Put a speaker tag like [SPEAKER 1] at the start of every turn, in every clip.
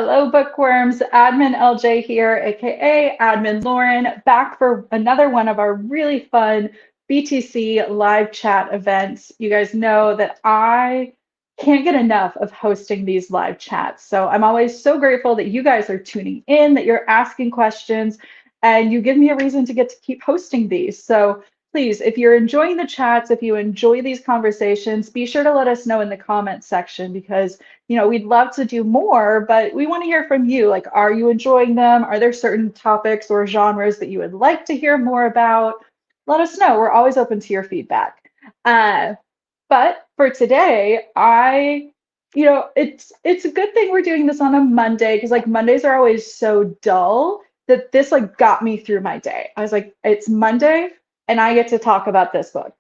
[SPEAKER 1] Hello, bookworms. Admin LJ here, aka Admin Lauren, back for another one of our really fun BTC live chat events. You guys know that I can't get enough of hosting these live chats. So I'm always so grateful that you guys are tuning in, that you're asking questions, and you give me a reason to get to keep hosting these. So please, if you're enjoying the chats, if you enjoy these conversations, be sure to let us know in the comments section because we'd love to do more, but we want to hear from you. Like, are you enjoying them? Are there certain topics or genres that you would like to hear more about? Let us know. We're always open to your feedback. But for today, it's a good thing we're doing this on a Monday because like Mondays are always so dull that this like got me through my day. I was like, it's Monday and I get to talk about this book.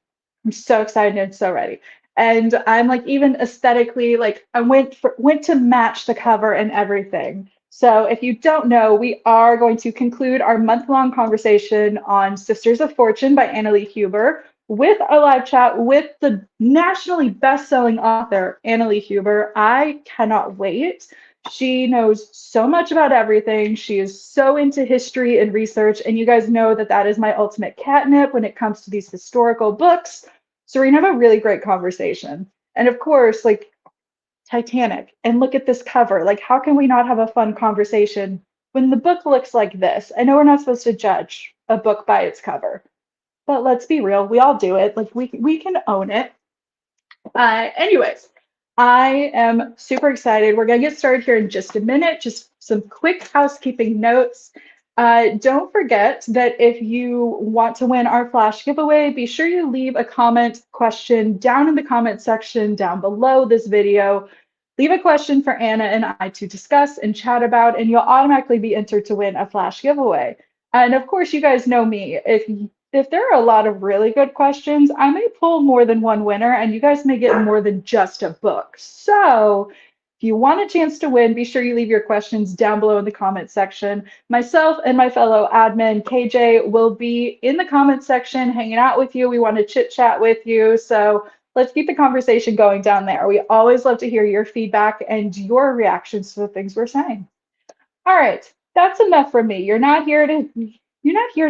[SPEAKER 1] I'm so excited and so ready. And I'm like even aesthetically like I went to match the cover and everything. So if you don't know, we are going to conclude our month-long conversation on Sisters of Fortune by Anna Lee Huber with a live chat with the nationally best-selling author Anna Lee Huber. I cannot wait. She knows so much about everything. She is so into history and research, and you guys know that that is my ultimate catnip when it comes to these historical books. So we're gonna have a really great conversation. And of course, like Titanic, and look at this cover. Like, how can we not have a fun conversation when the book looks like this? I know we're not supposed to judge a book by its cover, but let's be real, we all do it. Like we can own it. Anyways, I am super excited. We're going to get started here in just a minute. Just some quick housekeeping notes. Don't forget that if you want to win our flash giveaway, be sure you leave a comment question down in the comment section down below this video. Leave a question for Anna and I to discuss and chat about, and you'll automatically be entered to win a flash giveaway. And of course, you guys know me. If there are a lot of really good questions, I may pull more than one winner and you guys may get more than just a book. So if you want a chance to win, be sure you leave your questions down below in the comment section. Myself and my fellow admin, KJ, will be in the comment section hanging out with you. We want to chit chat with you. So let's keep the conversation going down there. We always love to hear your feedback and your reactions to the things we're saying. All right, that's enough from me. You're not here to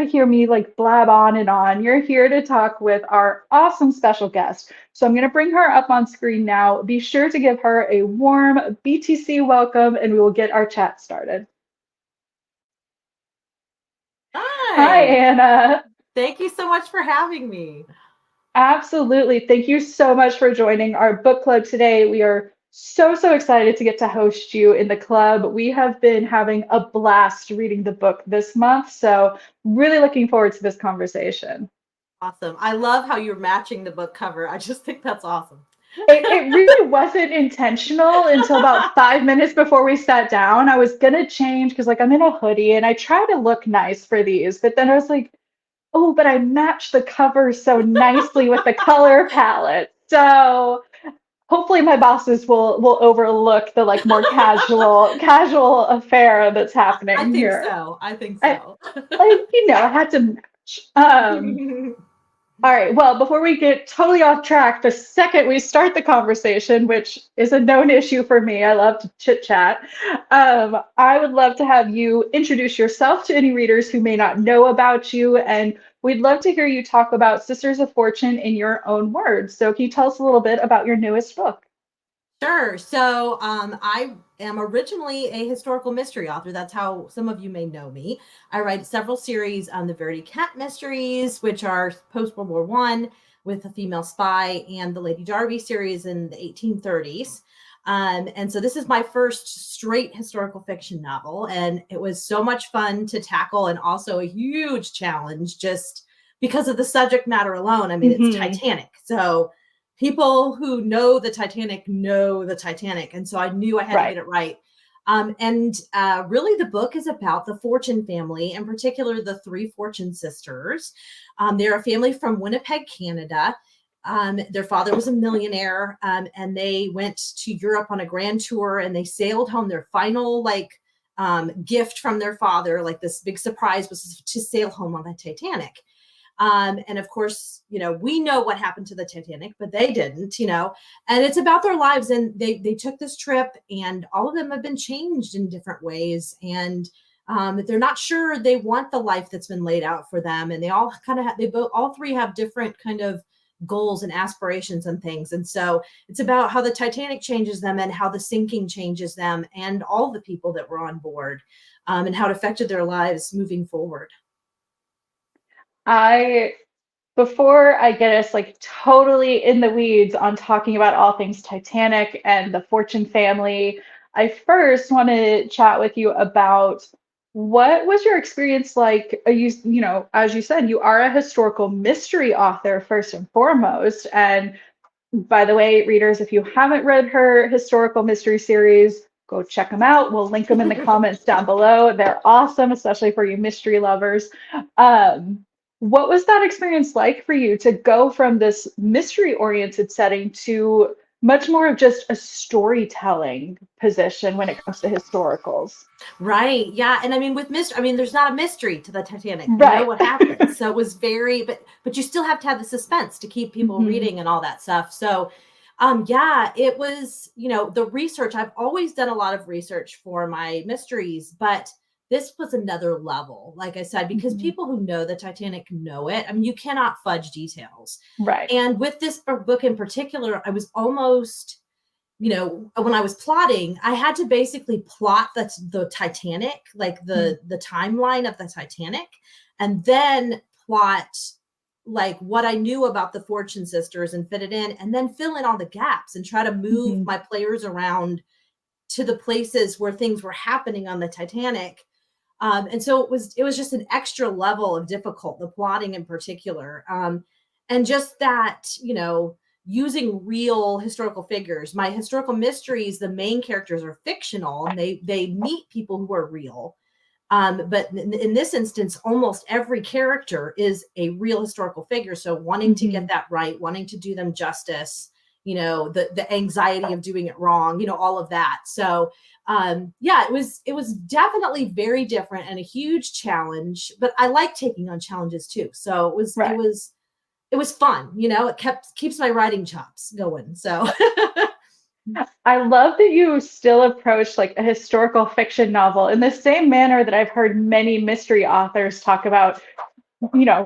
[SPEAKER 1] hear me like blab on and on. You're here to talk with our awesome special guest. So I'm going to bring her up on screen now. Be sure to give her a warm BTC welcome and we will get our chat started. Hi,
[SPEAKER 2] Hi.
[SPEAKER 1] Anna.
[SPEAKER 2] Thank you so much for having me.
[SPEAKER 1] Absolutely. Thank you so much for joining our book club today. We are so excited to get to host you in the club. We have been having a blast reading the book this month. So, really looking forward to this conversation.
[SPEAKER 2] Awesome. I love how you're matching the book cover. I just think that's awesome.
[SPEAKER 1] It really wasn't intentional until about 5 minutes before we sat down. I was gonna change because like I'm in a hoodie and I try to look nice for these, but then I was like, oh, but I matched the cover so nicely with the color palette. So hopefully my bosses will overlook the like more casual affair that's
[SPEAKER 2] I
[SPEAKER 1] happening
[SPEAKER 2] think
[SPEAKER 1] here.
[SPEAKER 2] so. I think
[SPEAKER 1] I
[SPEAKER 2] so.
[SPEAKER 1] I had to match. All right. Well, before we get totally off track, the second we start the conversation, which is a known issue for me, I love to chit chat. I would love to have you introduce yourself to any readers who may not know about you, and we'd love to hear you talk about Sisters of Fortune in your own words. So, can you tell us a little bit about your newest book?
[SPEAKER 2] Sure. So, I am originally a historical mystery author. That's how some of you may know me. I write several series on the Verity Cat mysteries, which are post World War One with a female spy, and the Lady Darby series in the 1830s. And so this is my first straight historical fiction novel, and it was so much fun to tackle, and also a huge challenge just because of the subject matter alone. I mean, it's
[SPEAKER 1] Hmm.
[SPEAKER 2] Titanic, so people who know the Titanic. And so I knew I had to
[SPEAKER 1] Right.
[SPEAKER 2] get it right. And really, the book is about the Fortune family, in particular, the three Fortune sisters. They're a family from Winnipeg, Canada. Their father was a millionaire, and they went to Europe on a grand tour, and they sailed home. Their final gift from their father, like this big surprise, was to sail home on the Titanic. And of course, we know what happened to the Titanic, but they didn't, and it's about their lives. And they took this trip, and all of them have been changed in different ways. And they're not sure they want the life that's been laid out for them. And they all kind of all three have different kind of goals and aspirations and things. And so it's about how the Titanic changes them and how the sinking changes them and all the people that were on board, and how it affected their lives moving forward.
[SPEAKER 1] I Before I get us like totally in the weeds on talking about all things Titanic and the Fortune family, I first want to chat with you about what was your experience like? As you said, you are a historical mystery author first and foremost. And by the way, readers, if you haven't read her historical mystery series, go check them out. We'll link them in the comments down below. They're awesome, especially for you mystery lovers. Um, what was that experience like for you to go from this mystery oriented setting to much more of just a storytelling position when it comes to historicals?
[SPEAKER 2] Right. Yeah. And I mean, with mystery, I mean, there's not a mystery to the Titanic. We know
[SPEAKER 1] Right.
[SPEAKER 2] what happens. So it was very, but you still have to have the suspense to keep people
[SPEAKER 1] Mhm.
[SPEAKER 2] reading and all that stuff. So, yeah, it was, the research. I've always done a lot of research for my mysteries, but this was another level, like I said, because
[SPEAKER 1] Mhm.
[SPEAKER 2] people who know the Titanic know it. I mean, you cannot fudge details.
[SPEAKER 1] Right.
[SPEAKER 2] And with this book in particular, I was almost, when I was plotting, I had to basically plot the Titanic, like
[SPEAKER 1] Mhm.
[SPEAKER 2] the timeline of the Titanic, and then plot like what I knew about the Fortune sisters and fit it in, and then fill in all the gaps and try to move
[SPEAKER 1] Mhm.
[SPEAKER 2] my players around to the places where things were happening on the Titanic. And so it was just an extra level of difficult, the plotting in particular, and just that, using real historical figures. My historical mysteries, the main characters are fictional, and they meet people who are real. But in this instance, almost every character is a real historical figure. So wanting to get
[SPEAKER 1] Mhm.
[SPEAKER 2] that right, wanting to do them justice, the anxiety of doing it wrong, all of that. So yeah, it was definitely very different and a huge challenge. But I like taking on challenges too. So
[SPEAKER 1] Right.
[SPEAKER 2] it was fun. It keeps my writing chops going. So
[SPEAKER 1] I love that you still approach like a historical fiction novel in the same manner that I've heard many mystery authors talk about,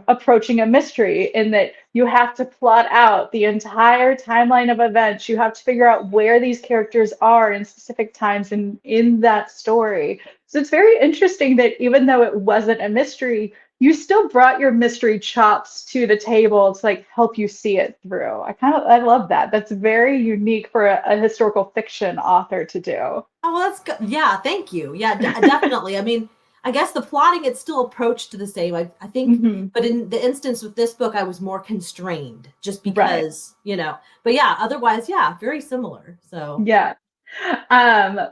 [SPEAKER 1] approaching a mystery in that you have to plot out the entire timeline of events. You have to figure out where these characters are in specific times in that story. So it's very interesting that even though it wasn't a mystery, you still brought your mystery chops to the table to like help you see it through. I love that. That's very unique for a historical fiction author to do.
[SPEAKER 2] Oh, well, that's good. Yeah, thank you. Yeah, definitely. I mean, I guess the plotting it's still approached the same. I think,
[SPEAKER 1] Hmm.
[SPEAKER 2] but in the instance with this book, I was more constrained just
[SPEAKER 1] Right.
[SPEAKER 2] because, But yeah, otherwise, yeah, very similar. So.
[SPEAKER 1] Yeah.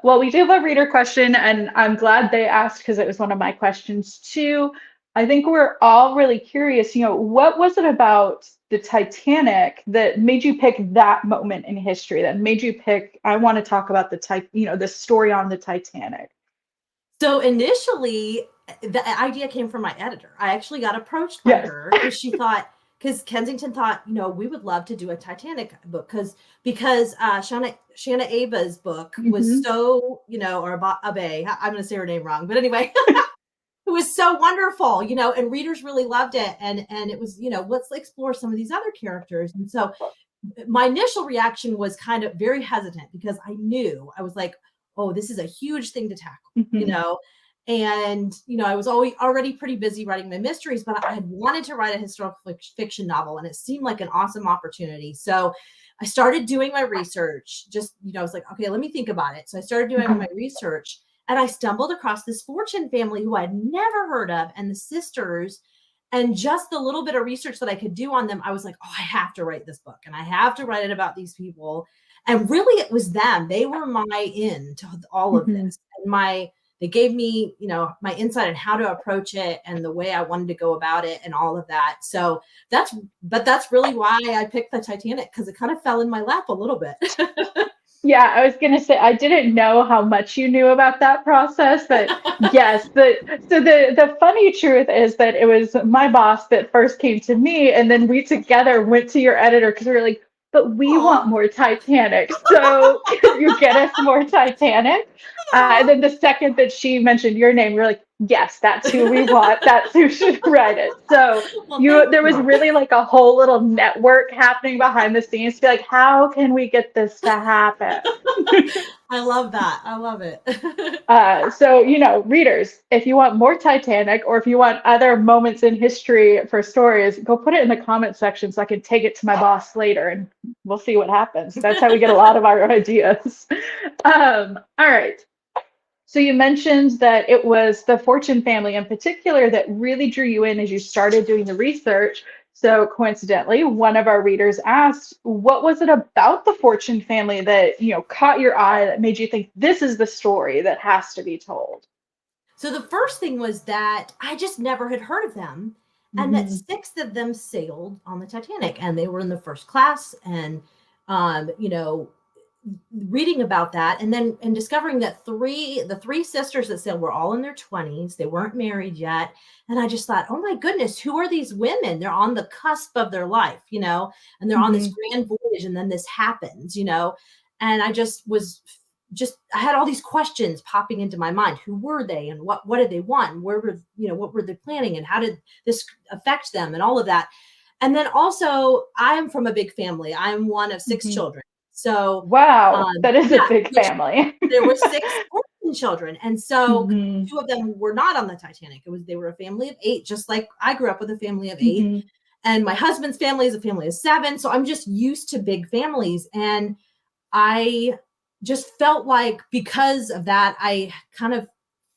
[SPEAKER 1] Well, we do have a reader question, and I'm glad they asked because it was one of my questions too. I think we're all really curious, what was it about the Titanic that made you pick that moment in history, that made you pick, I want to talk about the story on the Titanic?
[SPEAKER 2] So initially, the idea came from my editor. I actually got approached by
[SPEAKER 1] Yes.
[SPEAKER 2] her because Kensington thought, we would love to do a Titanic book because Shanna Aba's book was
[SPEAKER 1] Hmm.
[SPEAKER 2] so, or Abe, I'm going to say her name wrong, but anyway, it was so wonderful, and readers really loved it. And it was, let's explore some of these other characters. And so my initial reaction was kind of very hesitant because I was like, oh, this is a huge thing to tackle,
[SPEAKER 1] Hmm.
[SPEAKER 2] and I was already pretty busy writing my mysteries, but I had wanted to write a historical fiction novel, and it seemed like an awesome opportunity. So I started doing my research. Just I was like, okay, let me think about it. So I started doing
[SPEAKER 1] Hmm.
[SPEAKER 2] my research, and I stumbled across this Fortune family who I'd never heard of, and the sisters. And just the little bit of research that I could do on them, I was like, oh, I have to write this book, and I have to write it about these people. And really, it was them. They were my in to all of
[SPEAKER 1] Hmm.
[SPEAKER 2] this. And they gave me, my insight on how to approach it and the way I wanted to go about it and all of that. So that's really why I picked the Titanic, because it kind of fell in my lap a little bit.
[SPEAKER 1] Yeah, I was gonna say I didn't know how much you knew about that process, but yes, the funny truth is that it was my boss that first came to me, and then we together went to your editor because we were like, but we
[SPEAKER 2] Aw.
[SPEAKER 1] want more Titanic, so can you get us more Titanic? And then the second that she mentioned your name, we were like, yes, that's who we want. That's who should write it. So
[SPEAKER 2] Well,
[SPEAKER 1] you,
[SPEAKER 2] thank
[SPEAKER 1] there was
[SPEAKER 2] you.
[SPEAKER 1] really like a whole little network happening behind the scenes to be like, how can we get this to happen?
[SPEAKER 2] I love that. I love it.
[SPEAKER 1] So, readers, if you want more Titanic or if you want other moments in history for stories, go put it in the comment section so I can take it to my boss later and we'll see what happens. That's how we get a lot of our ideas. All right. So you mentioned that it was the Fortune family in particular that really drew you in as you started doing the research. So coincidentally, one of our readers asked, what was it about the Fortune family that, caught your eye that made you think this is the story that has to be told?
[SPEAKER 2] So the first thing was that I just never had heard of them, and that
[SPEAKER 1] Hmm.
[SPEAKER 2] six of them sailed on the Titanic, and they were in the first class, and you know, reading about that, and then and discovering that the three sisters that sailed were all in their 20s. They weren't married yet, and I just thought, oh my goodness, who are these women? They're on the cusp of their life, and they're on this
[SPEAKER 1] Hmm.
[SPEAKER 2] grand voyage, and then this happens. And I just I had all these questions popping into my mind. Who were they, and what did they want? And where were what were they planning, and how did this affect them, and all of that. And then also, I am from a big family. I'm one of six
[SPEAKER 1] Hmm.
[SPEAKER 2] children. So,
[SPEAKER 1] Wow, that is a
[SPEAKER 2] yeah,
[SPEAKER 1] big
[SPEAKER 2] which
[SPEAKER 1] family.
[SPEAKER 2] there were six orphan children, and so
[SPEAKER 1] Hmm.
[SPEAKER 2] two of them were not on the Titanic. They were a family of eight, just like I grew up with a family of eight.
[SPEAKER 1] Hmm.
[SPEAKER 2] And my husband's family is a family of seven. So I'm just used to big families, and I just felt like because of that, I kind of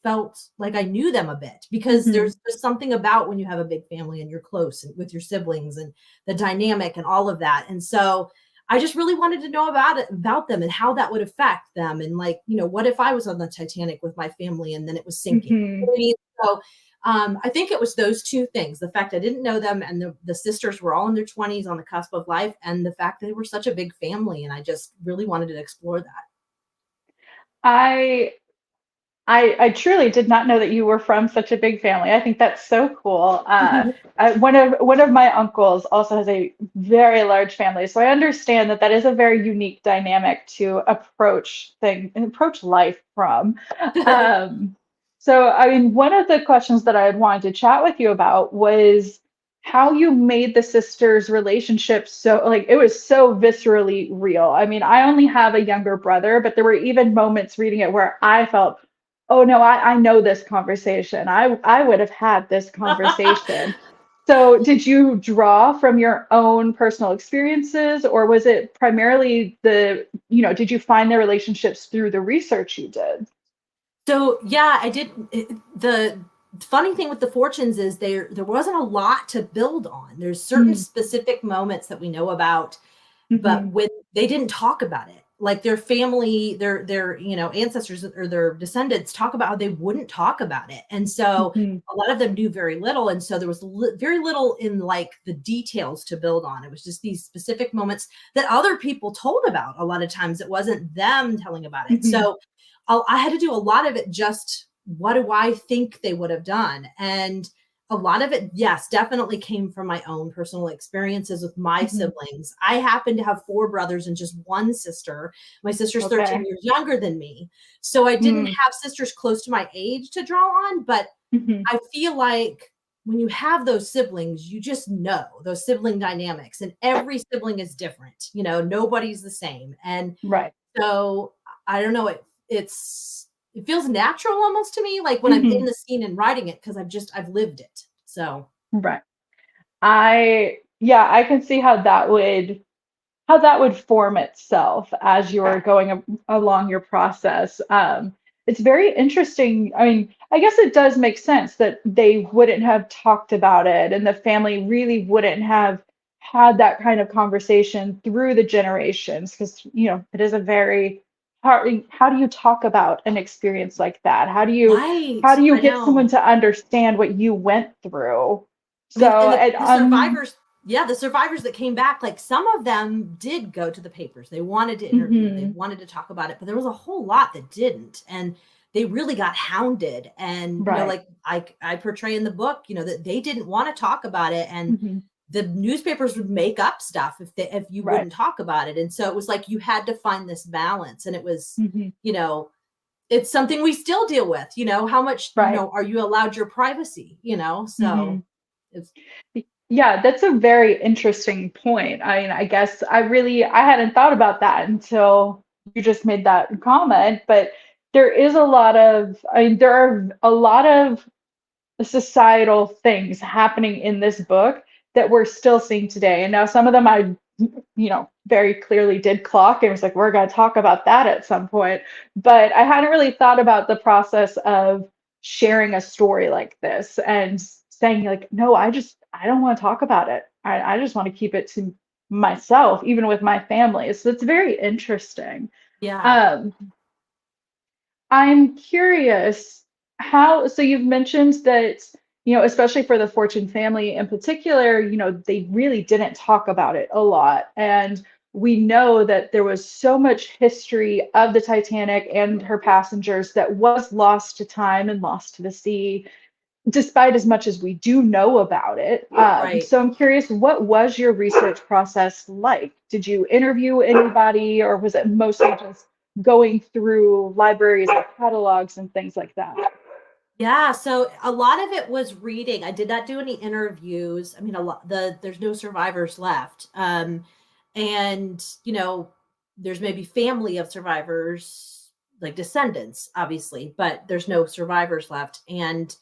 [SPEAKER 2] felt like I knew them a bit, because
[SPEAKER 1] Hmm.
[SPEAKER 2] there's just something about when you have a big family and you're close with your siblings and the dynamic and all of that. And so I just really wanted to know about them and how that would affect them. And like, what if I was on the Titanic with my family and then it was sinking? You
[SPEAKER 1] Hmm.
[SPEAKER 2] know what I mean? So I think it was those two things: the fact I didn't know them, and the sisters were all in their 20s on the cusp of life, and the fact they were such a big family. And I just really wanted to explore that.
[SPEAKER 1] I I truly did not know that you were from such a big family. I think that's so cool. One of my uncles also has a very large family, so I understand that that is a very unique dynamic to approach life from. Um, so, I mean, one of the questions that I had wanted to chat with you about was how you made the sisters' relationship so like it was so viscerally real. I mean, I only have a younger brother, but there were even moments reading it where I felt, oh no, I know this conversation. I would have had this conversation. So did you draw from your own personal experiences, or was it primarily did you find the relationships through the research you did?
[SPEAKER 2] So yeah, I did. The funny thing with the fortunes is there wasn't a lot to build on. There's certain
[SPEAKER 1] Mm,
[SPEAKER 2] specific moments that we know about, but
[SPEAKER 1] mhm,
[SPEAKER 2] when they didn't talk about it, like their family, their ancestors or their descendants talk about how they wouldn't talk about it. And so
[SPEAKER 1] mhm,
[SPEAKER 2] a lot of them knew very little, and so there was very little in like the details to build on. It was just these specific moments that other people told about. A lot of times it wasn't them telling about it.
[SPEAKER 1] mhm,
[SPEAKER 2] So I had to do a lot of it just, what do I think they would have done? And a lot of it, yes, definitely came from my own personal experiences with my
[SPEAKER 1] mhm.
[SPEAKER 2] siblings. I happen to have four brothers and just one sister. My sister's 13
[SPEAKER 1] Okay.
[SPEAKER 2] years younger than me. So I didn't
[SPEAKER 1] Mm,
[SPEAKER 2] have sisters close to my age to draw on, but
[SPEAKER 1] mhm.
[SPEAKER 2] I feel like when you have those siblings, you just know those sibling dynamics, and every sibling is different. Nobody's the same. And
[SPEAKER 1] Right.
[SPEAKER 2] so I don't know, it feels natural almost to me, like when I'm in
[SPEAKER 1] Mhm.
[SPEAKER 2] the scene and writing it, because I've lived it. So
[SPEAKER 1] Right. Yeah, I can see how that would form itself as you're going along your process. It's very interesting. I mean, I guess it does make sense that they wouldn't have talked about it and the family really wouldn't have had that kind of conversation through the generations because, it is a very hard, how do you talk about an experience like that? How do you how
[SPEAKER 2] right,
[SPEAKER 1] do you
[SPEAKER 2] I
[SPEAKER 1] get someone
[SPEAKER 2] know.
[SPEAKER 1] to understand what you went through?
[SPEAKER 2] I mean,
[SPEAKER 1] So,
[SPEAKER 2] and the survivors yeah, the survivors that came back, like some of them did go to the papers. They wanted to interview, they
[SPEAKER 1] Hmm.
[SPEAKER 2] wanted to talk about it, but there was a whole lot that didn't. And they really got hounded. And,
[SPEAKER 1] Right.
[SPEAKER 2] like I portray in the book, that they didn't want to talk about it. And
[SPEAKER 1] Hmm.
[SPEAKER 2] the newspapers would make up stuff if you
[SPEAKER 1] Right.
[SPEAKER 2] wouldn't talk about it. And so it was like you had to find this balance. And it was,
[SPEAKER 1] Hmm.
[SPEAKER 2] you know, it's something we still deal with, how much,
[SPEAKER 1] Right.
[SPEAKER 2] are you allowed your privacy,
[SPEAKER 1] Hmm.
[SPEAKER 2] so it's
[SPEAKER 1] Yeah, that's a very interesting point. I mean, I guess I hadn't thought about that until you just made that comment, but there is a lot of, I mean, there are a lot of societal things happening in this book that we're still seeing today. And now some of them very clearly did clock and was like, we're going to talk about that at some point. But I hadn't really thought about the process of sharing a story like this and saying, like, no, I don't want to talk about it. I just want to keep it to myself, even with my family. So it's very interesting.
[SPEAKER 2] yeah.
[SPEAKER 1] Um, I'm curious so you've mentioned that, especially for the Fortune family in particular, they really didn't talk about it a lot. And we know that there was so much history of the Titanic and her passengers that was lost to time and lost to the sea, despite as much as we do know about it.
[SPEAKER 2] Right.
[SPEAKER 1] So I'm curious, what was your research process like? Did you interview anybody, or was it mostly just going through libraries and catalogs and things like that?
[SPEAKER 2] Yeah, so a lot of it was reading. I did not do any interviews. I mean, a lot there's no survivors left. And there's maybe family of survivors, like descendants, obviously, but there's no survivors left. And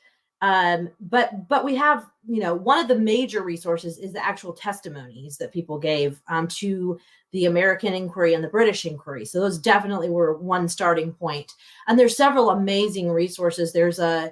[SPEAKER 2] but we have, one of the major resources is the actual testimonies that people gave to the American inquiry and the British inquiry. So those definitely were one starting point. And there's several amazing resources. There's a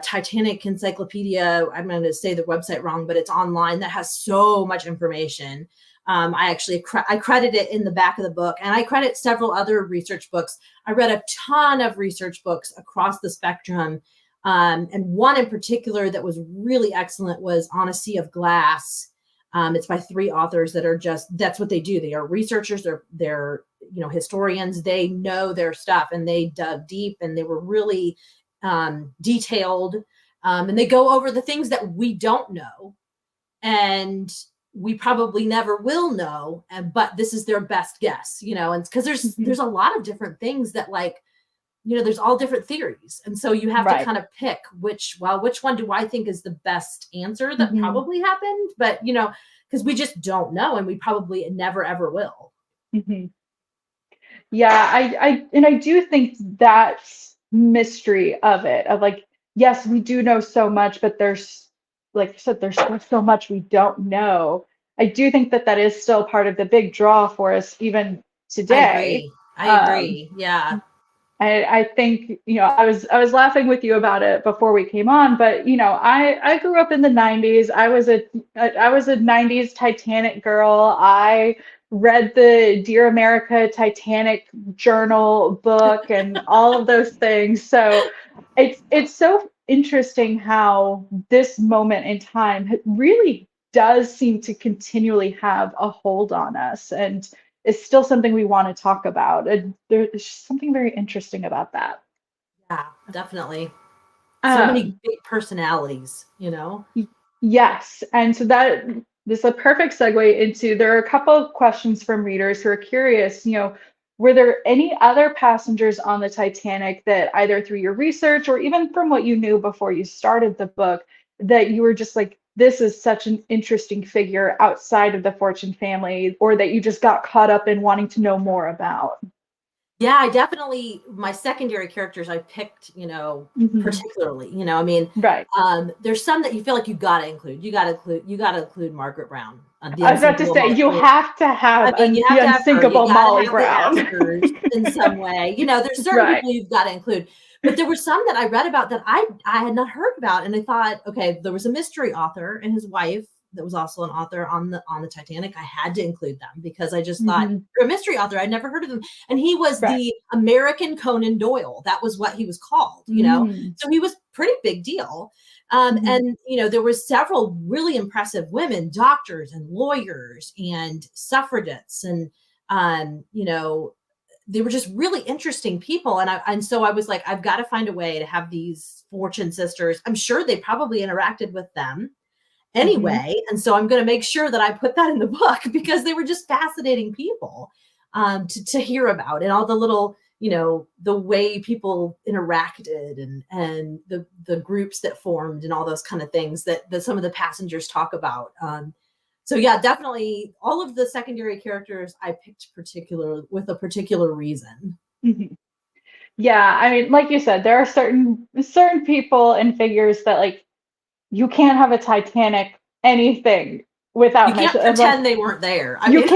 [SPEAKER 2] Titanic encyclopedia. I'm going to say the website wrong, but it's online that has so much information. I actually I credit it in the back of the book, and I credit several other research books. I read a ton of research books across the spectrum, and one in particular that was really excellent was On a Sea of Glass. It's by three authors that are that's what they do. They are researchers. They're historians. They know their stuff, and they dug deep, and they were really detailed, and they go over the things that we don't know, and we probably never will know. And but this is their best guess, and because there's
[SPEAKER 1] Mhm.
[SPEAKER 2] a lot of different things that, like, there's all different theories, and so you have to
[SPEAKER 1] Right.
[SPEAKER 2] kind of pick which one do I think is the best answer that
[SPEAKER 1] Hmm.
[SPEAKER 2] probably happened, but because we just don't know, and we probably never ever will.
[SPEAKER 1] Hmm. Yeah, and I do think that's mystery of it, of like, yes, we do know so much, but there's, like you said, there's still so much we don't know. I do think that that is still part of the big draw for us even
[SPEAKER 2] I
[SPEAKER 1] today.
[SPEAKER 2] agree. I
[SPEAKER 1] Um,
[SPEAKER 2] agree. Yeah.
[SPEAKER 1] I think, I was laughing with you about it before we came on, but I grew up in the 90s. I was a 90s Titanic girl. I read the Dear America Titanic journal book and all of those things. So it's so interesting how this moment in time really does seem to continually have a hold on us. And is still something we want to talk about. And there's something very interesting about that.
[SPEAKER 2] Yeah, definitely. So many
[SPEAKER 1] Um,
[SPEAKER 2] big personalities.
[SPEAKER 1] yes, and so that this is a perfect segue into there are a couple of questions from readers who are curious. Were there any other passengers on the Titanic that either through your research or even from what you knew before you started the book that you were just like, this is such an interesting figure outside of the Fortune family, or that you just got caught up in wanting to know more about?
[SPEAKER 2] Yeah, I definitely my secondary characters I picked,
[SPEAKER 1] Mhm.
[SPEAKER 2] particularly. I mean,
[SPEAKER 1] Right.
[SPEAKER 2] there's some that you feel like you gotta include. You gotta include Margaret Brown, the
[SPEAKER 1] I was about to
[SPEAKER 2] unsinkable
[SPEAKER 1] say, you
[SPEAKER 2] Molly.
[SPEAKER 1] have to
[SPEAKER 2] I
[SPEAKER 1] have
[SPEAKER 2] mean, you
[SPEAKER 1] the
[SPEAKER 2] have to have her. You
[SPEAKER 1] unsinkable
[SPEAKER 2] gotta
[SPEAKER 1] Molly
[SPEAKER 2] have the
[SPEAKER 1] Brown.
[SPEAKER 2] Astors in some way. There's certain
[SPEAKER 1] Right.
[SPEAKER 2] people you've got to include. But there were some that I read about that I had not heard about, and I thought, okay, there was a mystery author and his wife, that was also an author on the Titanic. I had to include them because I just thought,
[SPEAKER 1] Hmm.
[SPEAKER 2] you're a mystery author. I'd never heard of him. And he was
[SPEAKER 1] Right.
[SPEAKER 2] the American Conan Doyle. That was what he was called, you know?
[SPEAKER 1] Mm.
[SPEAKER 2] So he was pretty big deal.
[SPEAKER 1] Hmm.
[SPEAKER 2] And, you know, there was several really impressive women, doctors and lawyers and suffragettes. And, you know, they were just really interesting people. And so I was like, I've got to find a way to have these Fortune sisters. I'm sure they probably interacted with them
[SPEAKER 1] Hmm.
[SPEAKER 2] anyway. And so I'm going to make sure that I put that in the book because they were just fascinating people to hear about, and all the little, you know, the way people interacted, and the groups that formed and all those kind of things that some of the passengers talk about. So yeah, definitely all of the secondary characters I picked particular with a particular reason.
[SPEAKER 1] Hmm. Yeah, I mean, like you said, there are certain people and figures that like you can't have a Titanic anything
[SPEAKER 2] You
[SPEAKER 1] without
[SPEAKER 2] can't
[SPEAKER 1] mention. And like
[SPEAKER 2] pretend they weren't there. I
[SPEAKER 1] you
[SPEAKER 2] mean,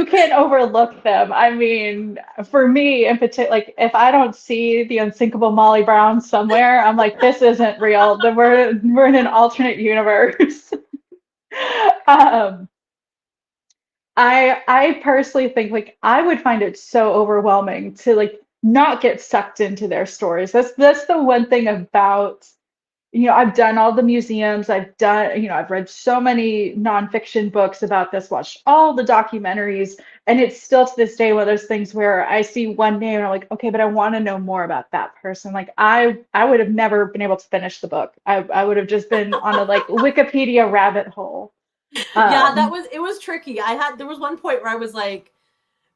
[SPEAKER 1] can't overlook them. I mean, for me in particular, like if I don't see the unsinkable Molly Brown somewhere, I'm like, this isn't real. That we're in an alternate universe. um, I personally think like I would find it so overwhelming to like not get sucked into their stories. That's the one thing about, I've done all the museums, I've done, I've read so many nonfiction books about this, watched all the documentaries, and it's still to this day one of those things where I see one name and I'm like, okay, but I want to know more about that person. Like I would have never been able to finish the book. I would have just been on a like Wikipedia rabbit hole.
[SPEAKER 2] yeah,
[SPEAKER 1] Um,
[SPEAKER 2] it was tricky. There was one point where I was like,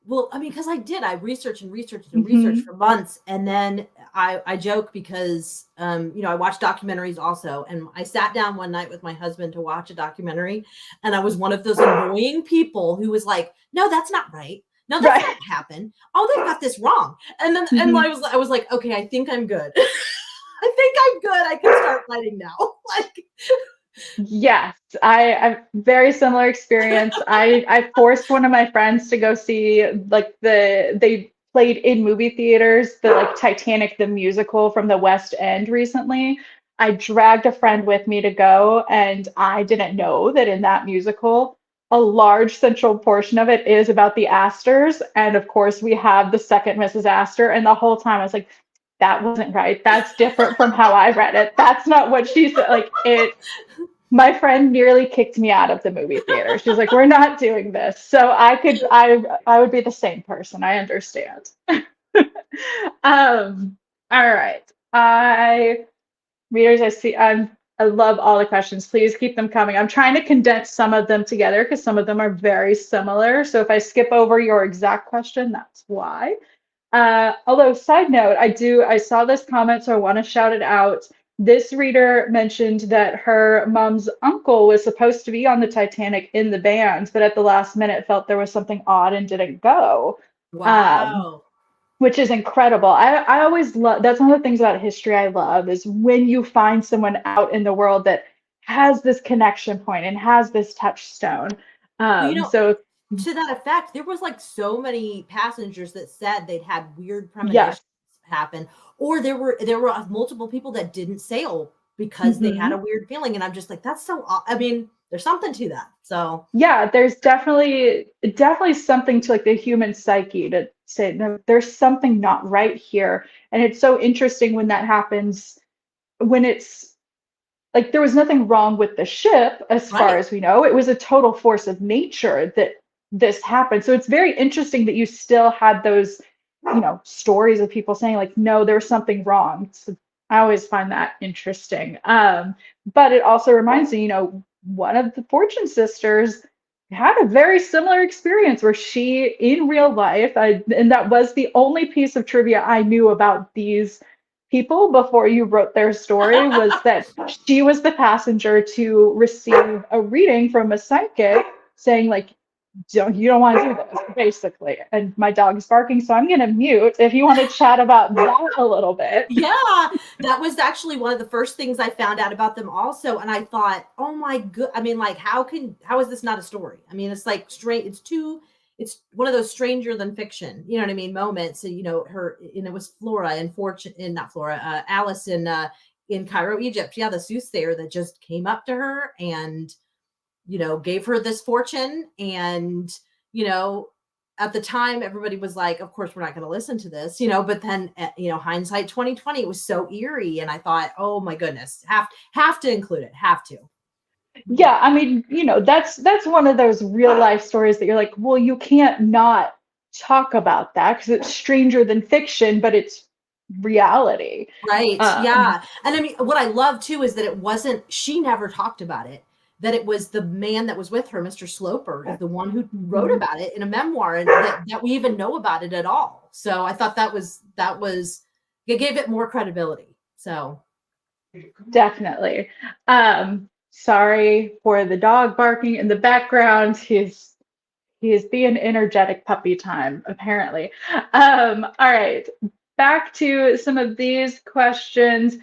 [SPEAKER 2] well, I mean, because I researched and researched and researched
[SPEAKER 1] mhm.
[SPEAKER 2] for months, and then I joke because you know, I watch documentaries also, and I sat down one night with my husband to watch a documentary, and I was one of those annoying people who was like, no, that's not right. No, that's not
[SPEAKER 1] Right.
[SPEAKER 2] what happened. Oh, they've got this wrong. And then
[SPEAKER 1] Mhm.
[SPEAKER 2] I was like, okay, I think I'm good. I think I'm good. I can start writing now. Like,
[SPEAKER 1] Yes, I very similar experience. I forced one of my friends to go see like they played in movie theaters the like Titanic the musical from the West End recently. I dragged a friend with me to go, and I didn't know that in that musical, a large central portion of it is about the Astors, and of course we have the second Mrs. Astor, and the whole time I was like, that wasn't right. That's different from how I read it. That's not what she said. Like it my friend nearly kicked me out of the movie theater. She's like, "We're not doing this." So I would be the same person. I understand. All right. Readers, I love all the questions. Please keep them coming. I'm trying to condense some of them together because some of them are very similar. So if I skip over your exact question, that's why. Although, side note, I saw this comment, so I want to shout it out. This reader mentioned that her mom's uncle was supposed to be on the Titanic in the band, but at the last minute felt there was something odd and didn't go, um,
[SPEAKER 2] wow.
[SPEAKER 1] which is incredible. I always love that's one of the things about history I love is when you find someone out in the world that has this connection point and has this touchstone.
[SPEAKER 2] Well, you know,
[SPEAKER 1] So,
[SPEAKER 2] to that effect, there was like so many passengers that said they'd had weird
[SPEAKER 1] yes.
[SPEAKER 2] premonitions happen, or there were multiple people that didn't sail because they had a
[SPEAKER 1] Mhm.
[SPEAKER 2] weird feeling, and I'm just like, that's so. I mean, there's something to that. So
[SPEAKER 1] Yeah, there's definitely something to like the human psyche to say no, there's something not right here. And it's so interesting when that happens when it's like there was nothing wrong with the ship as far
[SPEAKER 2] right,
[SPEAKER 1] as we know. It was a total force of nature that this happened. So it's very interesting that you still had those, stories of people saying like, no, there's something wrong. So I always find that interesting. But it also reminds me, one of the Fortune sisters had a very similar experience where she, in real life, and that was the only piece of trivia I knew about these people before you wrote their story was that she was the passenger to receive a reading from a psychic saying like you don't want to do this basically, and my dog's barking so I'm going to mute if you want to chat about that a little bit.
[SPEAKER 2] yeah, that was actually one of the first things I found out about them also, and I thought, oh my good. I mean, like, how is this not a story? I mean, it's like straight. It's one of those stranger than fiction, you know what I mean, moments. And you know, and it was Flora and Fortune, in not Flora, Alice in Cairo, Egypt. Yeah, the soothsayer that just came up to her and gave her this fortune. And, at the time, everybody was like, of course, we're not going to listen to this, but then, hindsight 2020, it was so eerie. And I thought, oh my goodness, have to include it, have to.
[SPEAKER 1] Yeah, I mean, that's one of those real life stories that you're like, well, you can't not talk about that because it's stranger than fiction, but it's reality.
[SPEAKER 2] Right.
[SPEAKER 1] Um,
[SPEAKER 2] Yeah. And I mean, what I love too is that she never talked about it, that it was the man that was with her, Mr. Sloper, is the one who wrote
[SPEAKER 1] mhm.
[SPEAKER 2] about it in a memoir, and that we even know about it at all. So I thought that was, it gave it more credibility. So
[SPEAKER 1] Definitely. Sorry for the dog barking in the background. He's being energetic puppy time, apparently. All right, back to some of these questions.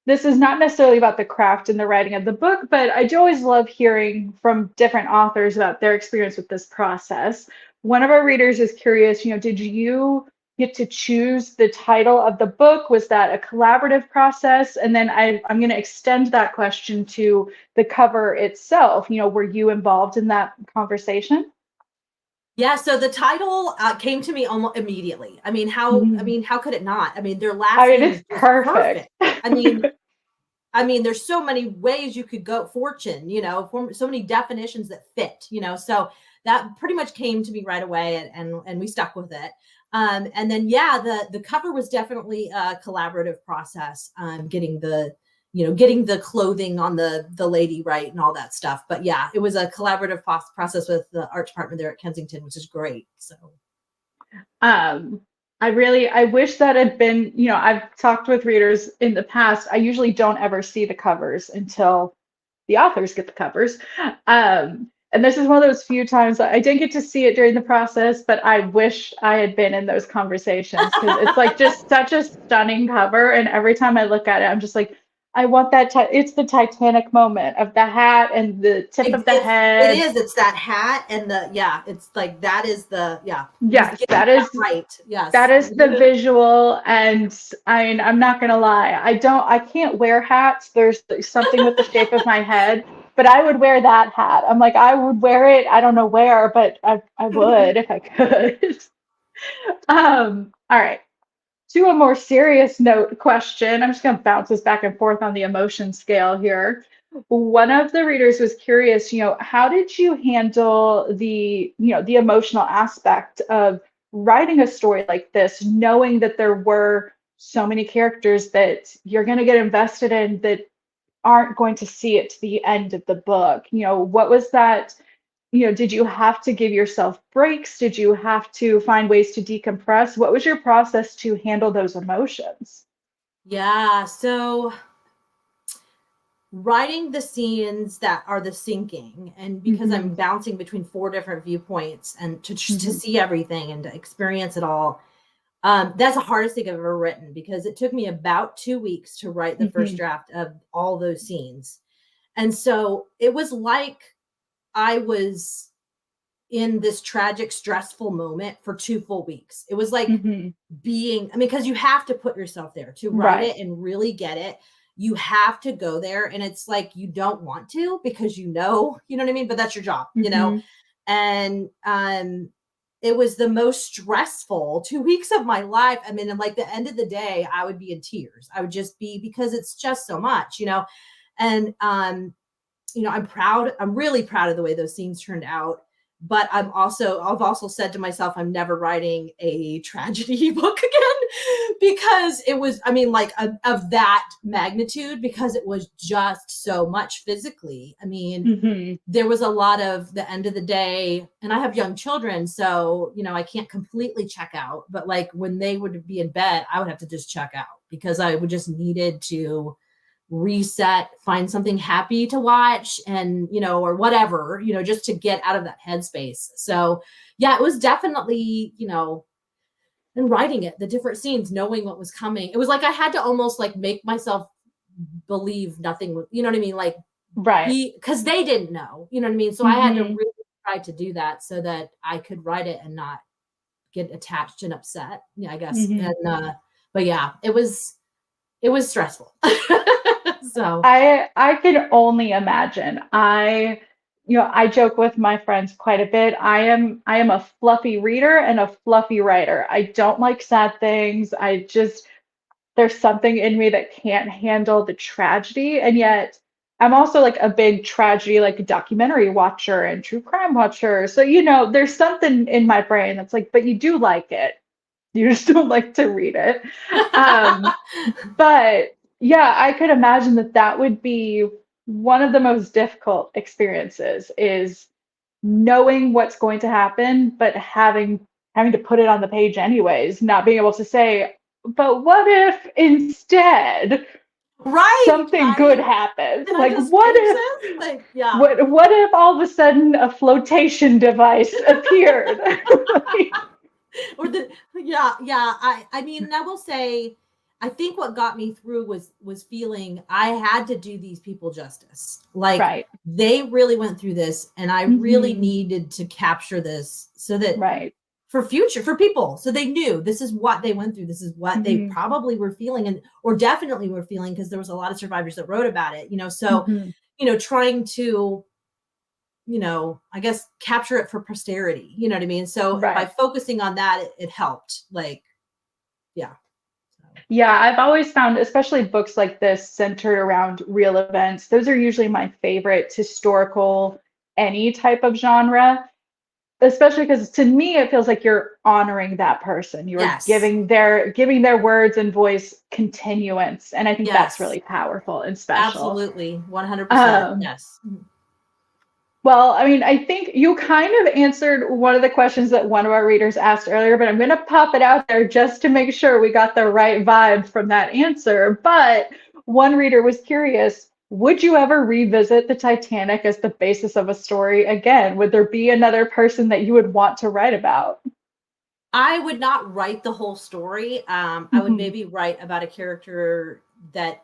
[SPEAKER 1] This is not necessarily about the craft and the writing of the book, but I do always love hearing from different authors about their experience with this process. One of our readers is curious, did you get to choose the title of the book? Was that a collaborative process? And then I'm going to extend that question to the cover itself. Were you involved in that conversation?
[SPEAKER 2] yeah, so the title came to me almost immediately. I mean,
[SPEAKER 1] Mhm.
[SPEAKER 2] how could it not? I mean, their
[SPEAKER 1] I
[SPEAKER 2] last
[SPEAKER 1] mean,
[SPEAKER 2] name
[SPEAKER 1] it's
[SPEAKER 2] is just
[SPEAKER 1] perfect.
[SPEAKER 2] perfect. I mean, there's so many ways you could go fortune, so many definitions that fit, so that pretty much came to me right away, and we stuck with it. And then, yeah, the cover was definitely a collaborative process, getting the clothing on the lady right and all that stuff. But yeah, it was a collaborative process with the art department there at Kensington, which is great. So
[SPEAKER 1] Um, I wish that had been, I've talked with readers in the past. I usually don't ever see the covers until the authors get the covers. And this is one of those few times that I didn't get to see it during the process, but I wish I had been in those conversations because it's like just such a stunning cover. And every time I look at it, I'm just like, I want that. It's the Titanic moment of the hat and the tip of the
[SPEAKER 2] it
[SPEAKER 1] head.
[SPEAKER 2] is. It's that hat and it's like that is the yeah. It was
[SPEAKER 1] Yes,
[SPEAKER 2] getting that right.
[SPEAKER 1] that
[SPEAKER 2] Yes.
[SPEAKER 1] is the visual. And I mean, I'm not gonna lie, I can't wear hats. There's something with the shape of my head, but I would wear that hat. I'm like, I would wear it. I don't know where, but I would if I could. All right. To a more serious note question, I'm just going to bounce this back and forth on the emotion scale here. One of the readers was curious, how did you handle the emotional aspect of writing a story like this, knowing that there were so many characters that you're going to get invested in that aren't going to see it to the end of the book? What was that? Did you have to give yourself breaks? Did you have to find ways to decompress? What was your process to handle those emotions?
[SPEAKER 2] Yeah. So writing the scenes that are the sinking, and because
[SPEAKER 1] Hmm.
[SPEAKER 2] I'm bouncing between four different viewpoints and to
[SPEAKER 1] Hmm.
[SPEAKER 2] see everything and to experience it all, that's the hardest thing I've ever written, because it took me about 2 weeks to write the first
[SPEAKER 1] Hmm.
[SPEAKER 2] draft of all those scenes. And so it was like I was in this tragic, stressful moment for 2 full weeks. It was like
[SPEAKER 1] Hmm.
[SPEAKER 2] because you have to put yourself there to write
[SPEAKER 1] Right.
[SPEAKER 2] it and really get it. You have to go there. And it's like you don't want to, because you know what I mean? But that's your job.
[SPEAKER 1] Hmm.
[SPEAKER 2] And it was the most stressful 2 weeks of my life. I mean, and like the end of the day, I would be in tears. I would just be, because it's just so much. And I'm really proud of the way those scenes turned out. But I've also said to myself, I'm never writing a tragedy book again, because it was, I mean, like of that magnitude, because it was just so much physically. I mean,
[SPEAKER 1] Hmm.
[SPEAKER 2] there was a lot of the end of the day, and I have young children, so I can't completely check out, but like when they would be in bed, I would have to just check out, because I would just needed to reset, find something happy to watch, and or whatever, just to get out of that headspace. So yeah, it was definitely, and writing it, the different scenes, knowing what was coming, it was like I had to almost like make myself believe nothing was, you know what I mean, like
[SPEAKER 1] Right.
[SPEAKER 2] because they didn't know, you know what I mean, so I had to
[SPEAKER 1] Hmm.
[SPEAKER 2] really try to do that so that I could write it and not get attached and upset, yeah, I guess.
[SPEAKER 1] Hmm.
[SPEAKER 2] And but yeah, it was stressful. So
[SPEAKER 1] I can only imagine. I joke with my friends quite a bit. I am a fluffy reader and a fluffy writer. I don't like sad things. There's something in me that can't handle the tragedy, and yet I'm also like a big tragedy like documentary watcher and true crime watcher. So, there's something in my brain that's like, but you do like it. You just don't like to read it. Um, but yeah, I could imagine that that would be one of the most difficult experiences is knowing what's going to happen, but having to put it on the page anyways, not being able to say, but what if instead
[SPEAKER 2] Right,
[SPEAKER 1] something good
[SPEAKER 2] right.
[SPEAKER 1] happens?
[SPEAKER 2] Can I
[SPEAKER 1] Like
[SPEAKER 2] just fix this? Like, yeah.
[SPEAKER 1] what if all of a sudden a flotation device appeared? Like,
[SPEAKER 2] Or the yeah. I mean, and I will say, I think what got me through was feeling I had to do these people justice. Like
[SPEAKER 1] right.
[SPEAKER 2] they really went through this, and I really
[SPEAKER 1] Hmm.
[SPEAKER 2] needed to capture this so that
[SPEAKER 1] Right.
[SPEAKER 2] for people, so they knew this is what they went through. This is what they
[SPEAKER 1] Hmm.
[SPEAKER 2] probably were feeling, and or definitely were feeling, because there was a lot of survivors that wrote about it. So
[SPEAKER 1] Hmm.
[SPEAKER 2] trying to I guess capture it for posterity. You know what I mean? So by
[SPEAKER 1] Right.
[SPEAKER 2] focusing on that, it helped. Like, yeah. So,
[SPEAKER 1] Yeah, I've always found, especially books like this centered around real events, those are usually my favorite historical, any type of genre, especially because to me it feels like you're honoring that person. You're
[SPEAKER 2] yes,
[SPEAKER 1] giving their words and voice continuance. And I think that's
[SPEAKER 2] yes,
[SPEAKER 1] really powerful and special.
[SPEAKER 2] absolutely, 100%.
[SPEAKER 1] Um,
[SPEAKER 2] Yes.
[SPEAKER 1] well, I mean, I think you kind of answered one of the questions that one of our readers asked earlier, but I'm going to pop it out there just to make sure we got the right vibe from that answer. But one reader was curious, would you ever revisit the Titanic as the basis of a story again? Would there be another person that you would want to write about?
[SPEAKER 2] I would not write the whole story. I would
[SPEAKER 1] Mhm.
[SPEAKER 2] maybe write about a character that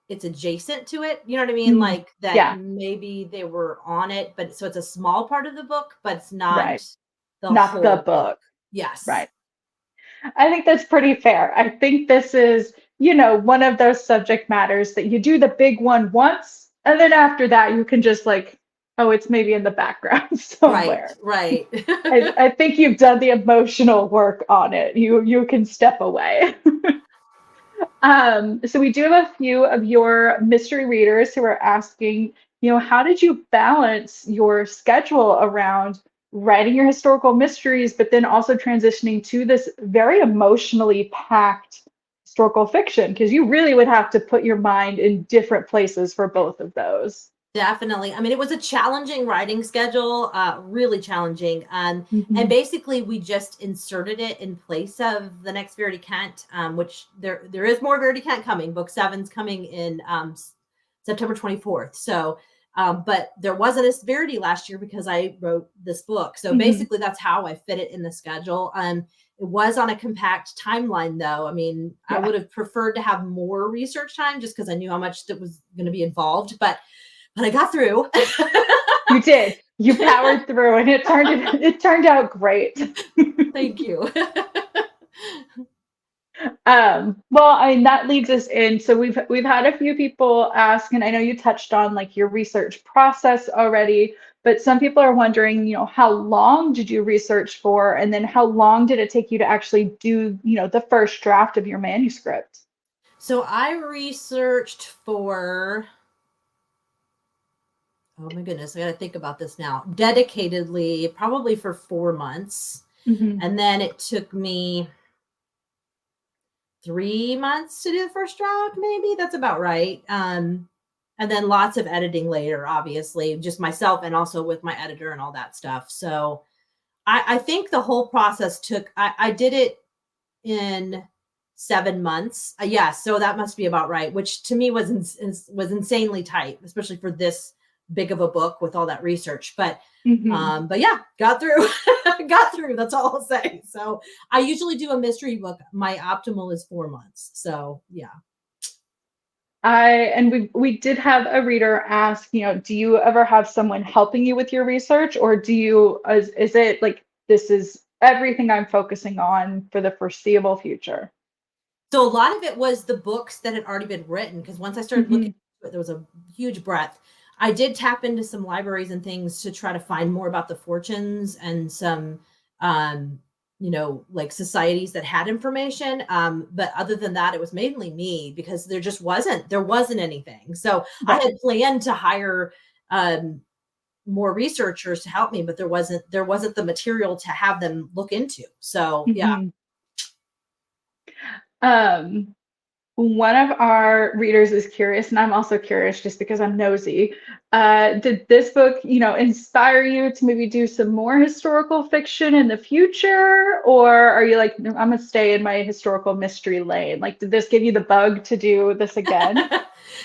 [SPEAKER 2] it's adjacent to it. You know what I mean?
[SPEAKER 1] Mm.
[SPEAKER 2] Like that
[SPEAKER 1] Yeah,
[SPEAKER 2] maybe they were on it, but so it's a small part of the book, but it's not
[SPEAKER 1] right.
[SPEAKER 2] the
[SPEAKER 1] Not the
[SPEAKER 2] whole book.
[SPEAKER 1] book.
[SPEAKER 2] Yes.
[SPEAKER 1] Right. I think that's pretty fair. I think this is, one of those subject matters that you do the big one once, and then after that, you can just like, oh, it's maybe in the background
[SPEAKER 2] Right,
[SPEAKER 1] somewhere.
[SPEAKER 2] right.
[SPEAKER 1] I think you've done the emotional work on it. You can step away. So we do have a few of your mystery readers who are asking, how did you balance your schedule around writing your historical mysteries, but then also transitioning to this very emotionally packed historical fiction? Because you really would have to put your mind in different places for both of those.
[SPEAKER 2] Definitely. I mean, it was a challenging writing schedule, really challenging. And
[SPEAKER 1] Mhm.
[SPEAKER 2] basically, we just inserted it in place of the next Verity Kent, which there is more Verity Kent coming. Book seven's coming in September 24th. So, but there wasn't a Verity last year because I wrote this book. So
[SPEAKER 1] Mhm.
[SPEAKER 2] basically, that's how I fit it in the schedule. It was on a compact timeline, though. I mean, I
[SPEAKER 1] Yeah,
[SPEAKER 2] would have preferred to have more research time just because I knew how much that was going to be involved. But I got through.
[SPEAKER 1] you did. You powered through, and it turned out great.
[SPEAKER 2] Thank you.
[SPEAKER 1] Well, I mean, that leads us in. So we've had a few people ask, and I know you touched on like your research process already, but some people are wondering, how long did you research for, and then how long did it take you to actually do, the first draft of your manuscript?
[SPEAKER 2] So I researched for, oh my goodness, I got to think about this now. Dedicatedly, probably for 4 months.
[SPEAKER 1] Hmm.
[SPEAKER 2] And then it took me 3 months to do the first draft, maybe. That's about right. And then lots of editing later, obviously, just myself and also with my editor and all that stuff. So I think the whole process took, I did it in 7 months. Yeah, so that must be about right, which to me was insanely tight, especially for this big of a book with all that research.
[SPEAKER 1] Hmm.
[SPEAKER 2] But yeah, got through. Got through. That's all I'll say. So I usually do a mystery book. My optimal is 4 months. So yeah.
[SPEAKER 1] We did have a reader ask, do you ever have someone helping you with your research, or is it like this is everything I'm focusing on for the foreseeable future?
[SPEAKER 2] So a lot of it was the books that had already been written because once I started looking
[SPEAKER 1] Hmm.
[SPEAKER 2] at it, there was a huge breadth. I did tap into some libraries and things to try to find more about the fortunes and some, um, like societies that had information. But other than that, it was mainly me because there wasn't anything. So I
[SPEAKER 1] Right.
[SPEAKER 2] had planned to hire um, more researchers to help me, but there wasn't the material to have them look into. So yeah.
[SPEAKER 1] Hmm. Um, One of our readers is curious, and I'm also curious just because I'm nosy. Did this book, inspire you to maybe do some more historical fiction in the future? Or are you like, "No, I'm gonna stay in my historical mystery lane"? Like, did this give you the bug to do this again?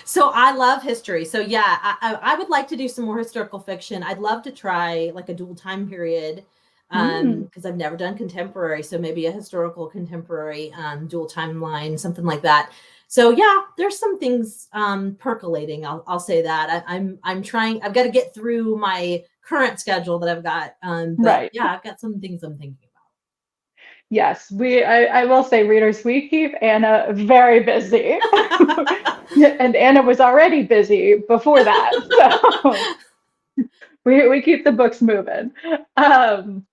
[SPEAKER 2] So I love history. So yeah, I would like to do some more historical fiction. I'd love to try like a dual time period
[SPEAKER 1] Mm,
[SPEAKER 2] because I've never done contemporary. So maybe a historical contemporary dual timeline, something like that. So yeah, there's some things percolating. I'll say that I'm trying. I've got to get through my current schedule that I've got. But
[SPEAKER 1] right.
[SPEAKER 2] yeah, I've got some things I'm thinking about.
[SPEAKER 1] Yes, I will say, readers, we keep Anna very busy. And Anna was already busy before that. So we keep the books moving. Um,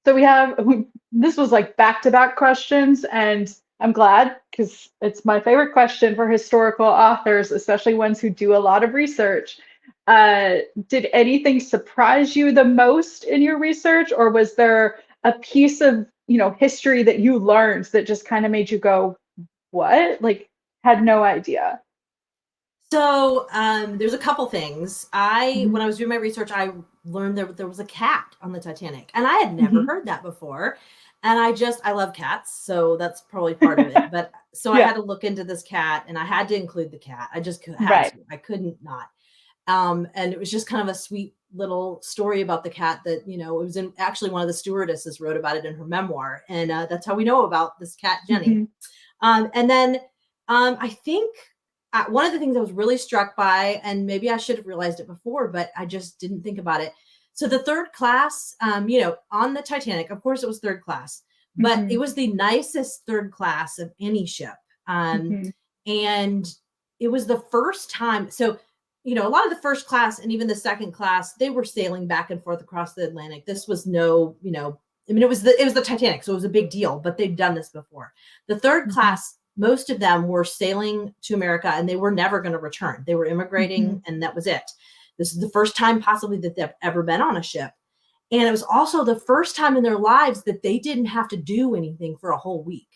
[SPEAKER 1] So this was like back-to-back questions, and I'm glad because it's my favorite question for historical authors, especially ones who do a lot of research. Uh, did anything surprise you the most in your research, or was there a piece of, history that you learned that just kind of made you go, "What?" Like, had no idea.
[SPEAKER 2] So there's a couple things. When
[SPEAKER 1] Mhm,
[SPEAKER 2] I was doing my research, I learned there was a cat on the Titanic, and I had never
[SPEAKER 1] mhm.
[SPEAKER 2] heard that before. And I love cats, so that's probably part of it. But so I
[SPEAKER 1] Yeah,
[SPEAKER 2] had to look into this cat, and I had to include the cat. I just had
[SPEAKER 1] right.
[SPEAKER 2] to. I couldn't not. And it was just kind of a sweet little story about the cat that it was in actually one of the stewardesses wrote about it in her memoir, and that's how we know about this cat Jenny.
[SPEAKER 1] Mhm,
[SPEAKER 2] And then I think one of the things I was really struck by, and maybe I should have realized it before, but I just didn't think about it. So the third class, on the Titanic, of course it was third class, but it
[SPEAKER 1] mhm,
[SPEAKER 2] was the nicest third class of any ship. Um,
[SPEAKER 1] mhm,
[SPEAKER 2] and it was the first time. So, a lot of the first class and even the second class, they were sailing back and forth across the Atlantic. This was no, I mean, it was the Titanic, so it was a big deal, but they'd done this before. The third
[SPEAKER 1] mhm,
[SPEAKER 2] class, most of them were sailing to America and they were never going to return. They were immigrating
[SPEAKER 1] mhm,
[SPEAKER 2] and that was it. This is the first time possibly that they've ever been on a ship. And it was also the first time in their lives that they didn't have to do anything for a whole week.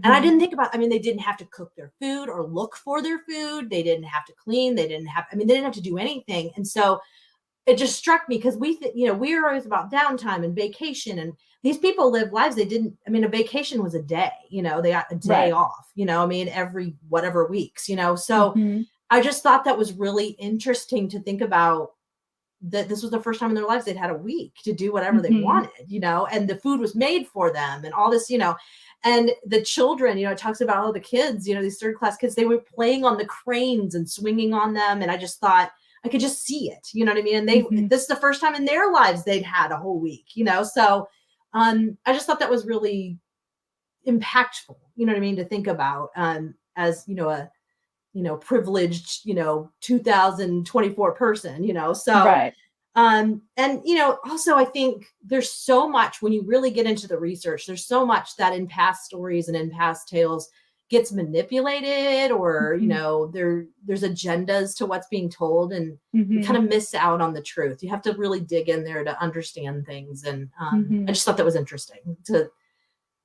[SPEAKER 2] And I
[SPEAKER 1] mhm,
[SPEAKER 2] didn't think about, I mean, they didn't have to cook their food or look for their food. They didn't have to clean. They didn't have to do anything. And so it just struck me because we're always about downtime and vacation, and these people live lives they didn't. I mean, a vacation was a day. They got a day
[SPEAKER 1] right.
[SPEAKER 2] off. I mean, every whatever weeks. So
[SPEAKER 1] Mhm,
[SPEAKER 2] I just thought that was really interesting to think about, that this was the first time in their lives they'd had a week to do whatever they
[SPEAKER 1] mhm.
[SPEAKER 2] wanted, and the food was made for them and all this. And the children, it talks about all the kids, these third class kids, they were playing on the cranes and swinging on them. And I just thought, I could just see it, you know what I mean? And
[SPEAKER 1] Mhm,
[SPEAKER 2] this is the first time in their lives they'd had a whole week, so I just thought that was really impactful, you know what I mean, to think about, as a privileged 2024 person, so
[SPEAKER 1] right.
[SPEAKER 2] and also I think there's so much when you really get into the research, there's so much that in past stories and in past tales gets manipulated, or
[SPEAKER 1] Mhm,
[SPEAKER 2] there's agendas to what's being told, and you kind
[SPEAKER 1] mhm,
[SPEAKER 2] of miss out on the truth. You have to really dig in there to understand things. And I
[SPEAKER 1] mhm,
[SPEAKER 2] just thought that was interesting to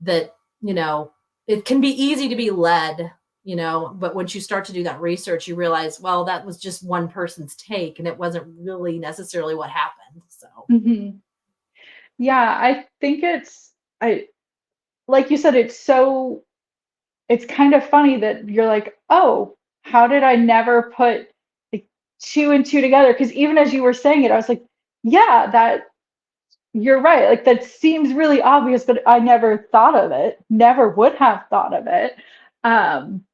[SPEAKER 2] that, it can be easy to be led, but once you start to do that research, you realize, well, that was just one person's take and it wasn't really necessarily what happened. So,
[SPEAKER 1] mhm. Yeah, I think I like you said, it's kind of funny that you're like, "Oh, how did I never put like two and two together?" Because even as you were saying it, I was like, "Yeah, that you're right. Like that seems really obvious, but I never thought of it. Never would have thought of it." Um,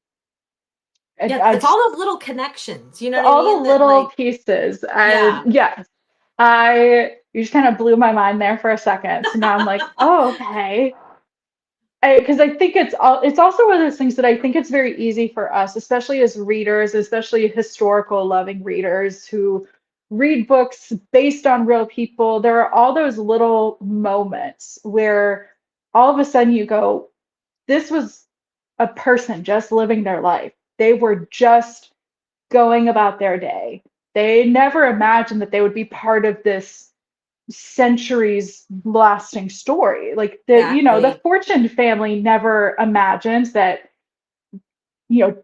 [SPEAKER 2] yeah,
[SPEAKER 1] I
[SPEAKER 2] it's
[SPEAKER 1] just
[SPEAKER 2] all those little connections, you know what I
[SPEAKER 1] all
[SPEAKER 2] mean?
[SPEAKER 1] the
[SPEAKER 2] That
[SPEAKER 1] little
[SPEAKER 2] like,
[SPEAKER 1] pieces,
[SPEAKER 2] yeah.
[SPEAKER 1] and yes, I you just kind of blew my mind there for a second. So now I'm like, oh, okay. Because I think it's also one of those things that I think it's very easy for us, especially as readers, especially historical loving readers who read books based on real people. There are all those little moments where all of a sudden you go, this was a person just living their life. They were just going about their day. They never imagined that they would be part of this centuries lasting story. Like the
[SPEAKER 2] Exactly.
[SPEAKER 1] Fortune family never imagined that,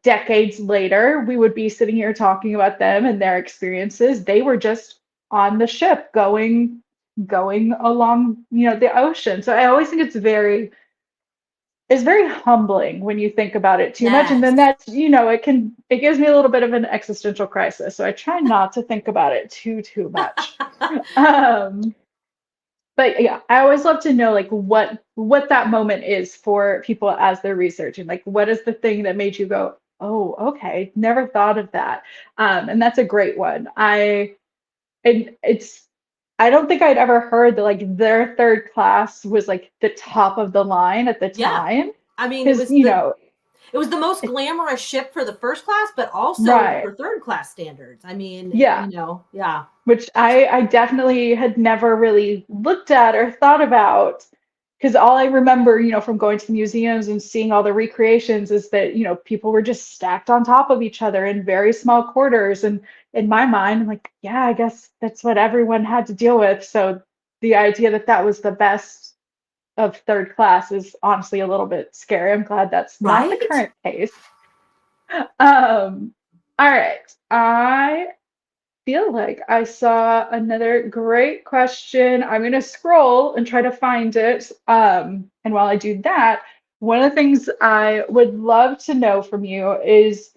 [SPEAKER 1] decades later we would be sitting here talking about them and their experiences. They were just on the ship going along, the ocean. So I always think it's very humbling when you think about it too much. And then
[SPEAKER 2] Yes.
[SPEAKER 1] that's, it gives me a little bit of an existential crisis. So I try not to think about it too much. Um, but yeah, I always love to know like what that moment is for people as they're researching. Like what is the thing that made you go, oh, okay, never thought of that. And that's a great one. And it's I don't think I'd ever heard that like their third class was like the top of the line at the
[SPEAKER 2] Yeah.
[SPEAKER 1] time.
[SPEAKER 2] I mean,
[SPEAKER 1] Because,
[SPEAKER 2] it was the most glamorous ship for the first class, but also
[SPEAKER 1] right.
[SPEAKER 2] for third class standards. I mean,
[SPEAKER 1] Yeah.
[SPEAKER 2] yeah.
[SPEAKER 1] Which I definitely had never really looked at or thought about, because all I remember, from going to the museums and seeing all the recreations is that, people were just stacked on top of each other in very small quarters. And in my mind, I'm like, yeah, I guess that's what everyone had to deal with. So the idea that that was the best of third class is honestly a little bit scary. I'm glad that's not the
[SPEAKER 2] Right?
[SPEAKER 1] current case. Um, all right. I feel like I saw another great question. I'm going to scroll and try to find it. And while I do that, one of the things I would love to know from you is,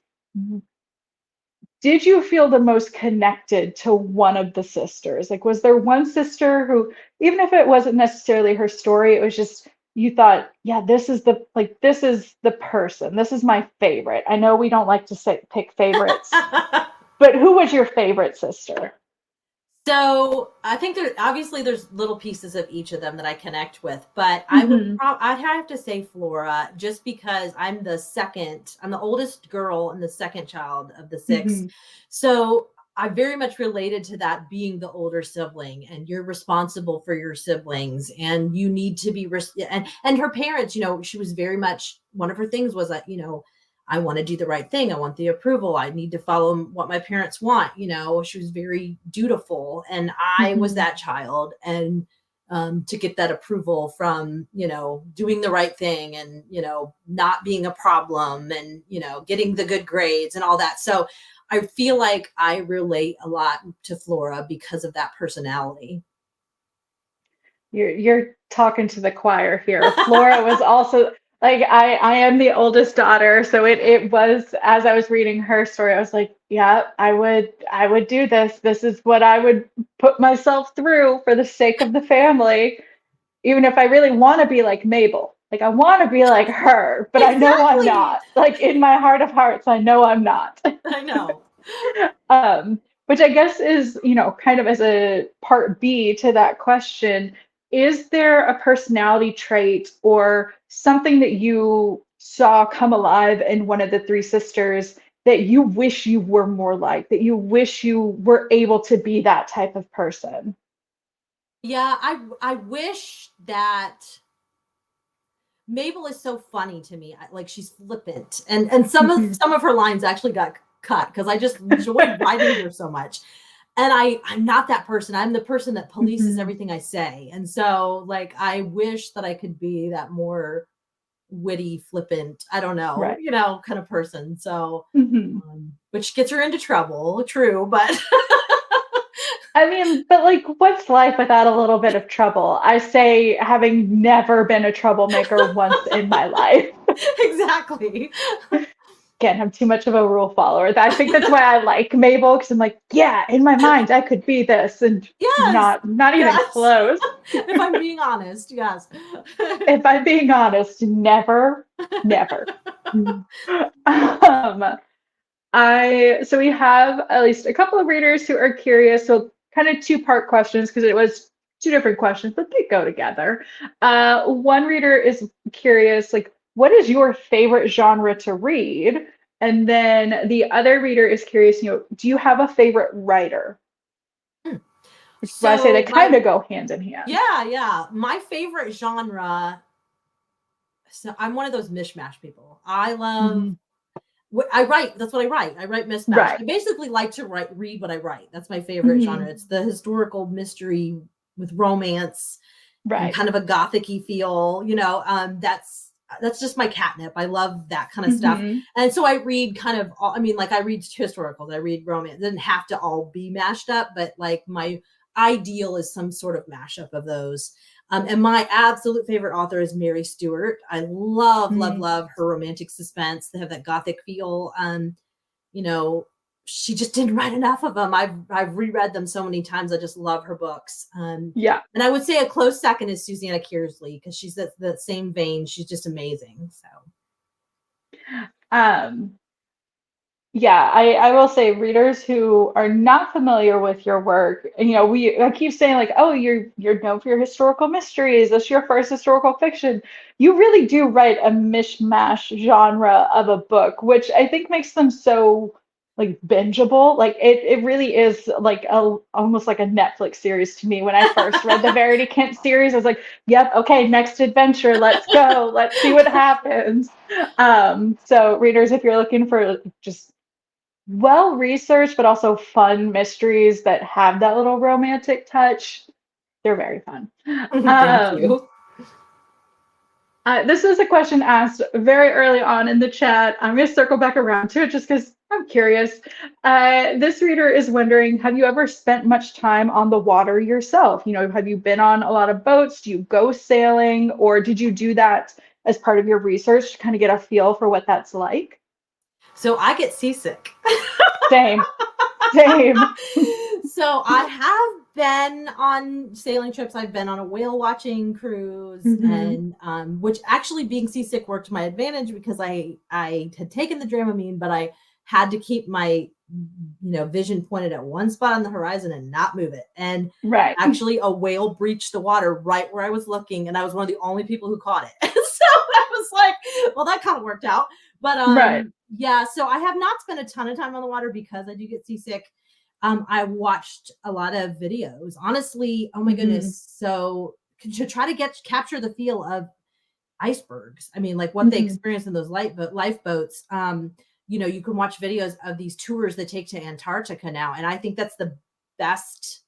[SPEAKER 1] did you feel the most connected to one of the sisters? Like, was there one sister who, even if it wasn't necessarily her story, it was just you thought, yeah, this is the person. This is my favorite. I know we don't like to pick favorites, but who was your favorite sister?
[SPEAKER 2] So I think obviously there's little pieces of each of them that I connect with, but
[SPEAKER 1] Hmm.
[SPEAKER 2] I'd have to say Flora just because I'm the oldest girl and the second child of the six.
[SPEAKER 1] Hmm.
[SPEAKER 2] So I very much related to that being the older sibling and you're responsible for your siblings and you need to be and her parents, she was very much one of her things was that, I want to do the right thing. I want the approval. I need to follow what my parents want. She was very dutiful, and I was
[SPEAKER 1] Hmm.
[SPEAKER 2] that child. And to get that approval from, doing the right thing and, not being a problem and, getting the good grades and all that. So I feel like I relate a lot to Flora because of that personality.
[SPEAKER 1] You're talking to the choir here. Flora was also like I am the oldest daughter, so it was as I was reading her story, I was like, yeah, I would do this. This is what I would put myself through for the sake of the family, even if I really want to be like Mabel. Like I want to be like her, but I know I'm
[SPEAKER 2] Exactly.
[SPEAKER 1] not. Like in my heart of hearts, I know I'm not.
[SPEAKER 2] I know.
[SPEAKER 1] Which I guess is, kind of as a part B to that question, is there a personality trait or something that you saw come alive in one of the three sisters that you wish you were more like, that you wish you were able to be that type of person?
[SPEAKER 2] Yeah, I wish that Mabel is so funny to me. Like she's flippant, and some of
[SPEAKER 1] Mhm.
[SPEAKER 2] some of her lines actually got cut because I just enjoyed writing her so much. And I'm not that person. I'm the person that polices
[SPEAKER 1] Mhm.
[SPEAKER 2] everything I say. And so like I wish that I could be that more witty, flippant, I don't know,
[SPEAKER 1] Right.
[SPEAKER 2] kind of person. So
[SPEAKER 1] Mhm.
[SPEAKER 2] which gets her into trouble, true, but
[SPEAKER 1] I mean, but like, what's life without a little bit of trouble? I say, having never been a troublemaker once in my life.
[SPEAKER 2] exactly.
[SPEAKER 1] Again, I'm too much of a rule follower. I think that's why I like Mabel, because I'm like, yeah, in my mind, I could be this, and
[SPEAKER 2] Yes.
[SPEAKER 1] not even
[SPEAKER 2] Yes.
[SPEAKER 1] close.
[SPEAKER 2] If I'm being honest, yes.
[SPEAKER 1] If I'm being honest, never, never. Um, so we have at least a couple of readers who are curious. So kind of two-part questions because it was two different questions, but they go together. One reader is curious, like, what is your favorite genre to read? And then the other reader is curious, do you have a favorite writer?
[SPEAKER 2] Hmm.
[SPEAKER 1] Which is why I say they
[SPEAKER 2] So
[SPEAKER 1] kind of go hand in hand.
[SPEAKER 2] yeah, my favorite genre. So I'm one of those mishmash people. I love
[SPEAKER 1] Hmm.
[SPEAKER 2] I write. That's what I write. I write mishmash.
[SPEAKER 1] Right.
[SPEAKER 2] I basically like to read what I write. That's my favorite genre.
[SPEAKER 1] Hmm.
[SPEAKER 2] It's the historical mystery with romance and
[SPEAKER 1] Right.
[SPEAKER 2] kind of a gothicy feel. That's just my catnip. I love that kind of stuff.
[SPEAKER 1] Hmm.
[SPEAKER 2] And so I read kind of. I mean, like I read historicals. I read romance. It doesn't have to all be mashed up, but like my ideal is some sort of mashup of those. And my absolute favorite author is Mary Stewart. I love, love,
[SPEAKER 1] Hmm.
[SPEAKER 2] love her romantic suspense. They have that gothic feel. You know, she just didn't write enough of them. I've reread them so many times. I just love her books.
[SPEAKER 1] Yeah.
[SPEAKER 2] And I would say a close second is Susanna Kearsley because she's the same vein. She's just amazing. So
[SPEAKER 1] Um, Yeah, I will say readers who are not familiar with your work, and I keep saying like, oh, you're known for your historical mysteries. This is your first historical fiction. You really do write a mishmash genre of a book, which I think makes them so like bingeable. Like it really is like a almost like a Netflix series to me. When I first read the Verity Kent series, I was like, yep, okay, next adventure, let's go, let's see what happens. So readers, if you're looking for just well researched but also fun mysteries that have that little romantic touch. They're very fun.
[SPEAKER 2] thank
[SPEAKER 1] Um,
[SPEAKER 2] you.
[SPEAKER 1] this is a question asked very early on in the chat. I'm going to circle back around to it just because I'm curious. This reader is wondering, have you ever spent much time on the water yourself? Have you been on a lot of boats? Do you go sailing? Or did you do that as part of your research to kind of get a feel for what that's like?
[SPEAKER 2] So I get seasick.
[SPEAKER 1] Same, same.
[SPEAKER 2] So I have been on sailing trips. I've been on a whale watching cruise,
[SPEAKER 1] Hmm.
[SPEAKER 2] and which actually being seasick worked to my advantage because I had taken the Dramamine, but I had to keep my vision pointed at one spot on the horizon and not move it. And
[SPEAKER 1] Right.
[SPEAKER 2] actually, a whale breached the water right where I was looking, and I was one of the only people who caught it. So I was like, well, that kind of worked out. But
[SPEAKER 1] Right.
[SPEAKER 2] yeah, so I have not spent a ton of time on the water because I do get seasick. I watched a lot of videos. Honestly, oh my
[SPEAKER 1] Hmm.
[SPEAKER 2] goodness. So to try to capture the feel of icebergs. I mean, like what they
[SPEAKER 1] Hmm.
[SPEAKER 2] experience in those lifeboats. You can watch videos of these tours that take to Antarctica now. And I think that's the best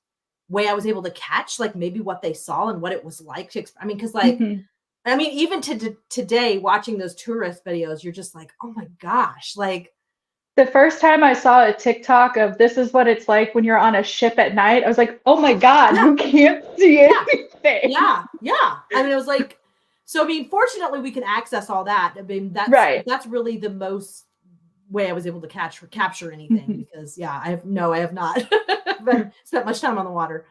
[SPEAKER 2] way I was able to catch like maybe what they saw and what it was like to I mean, because like
[SPEAKER 1] Hmm.
[SPEAKER 2] I mean, even to today, watching those tourist videos, you're just like, oh my gosh, like
[SPEAKER 1] The first time I saw a TikTok of this is what it's like when you're on a ship at night, I was like, oh my God,
[SPEAKER 2] yeah,
[SPEAKER 1] you can't see
[SPEAKER 2] yeah,
[SPEAKER 1] anything.
[SPEAKER 2] yeah. I mean, it was like, so I mean, fortunately, we can access all that. I mean,
[SPEAKER 1] Right.
[SPEAKER 2] that's really the most way I was able to capture anything
[SPEAKER 1] Mhm.
[SPEAKER 2] because yeah, I have not been spent much time on the water.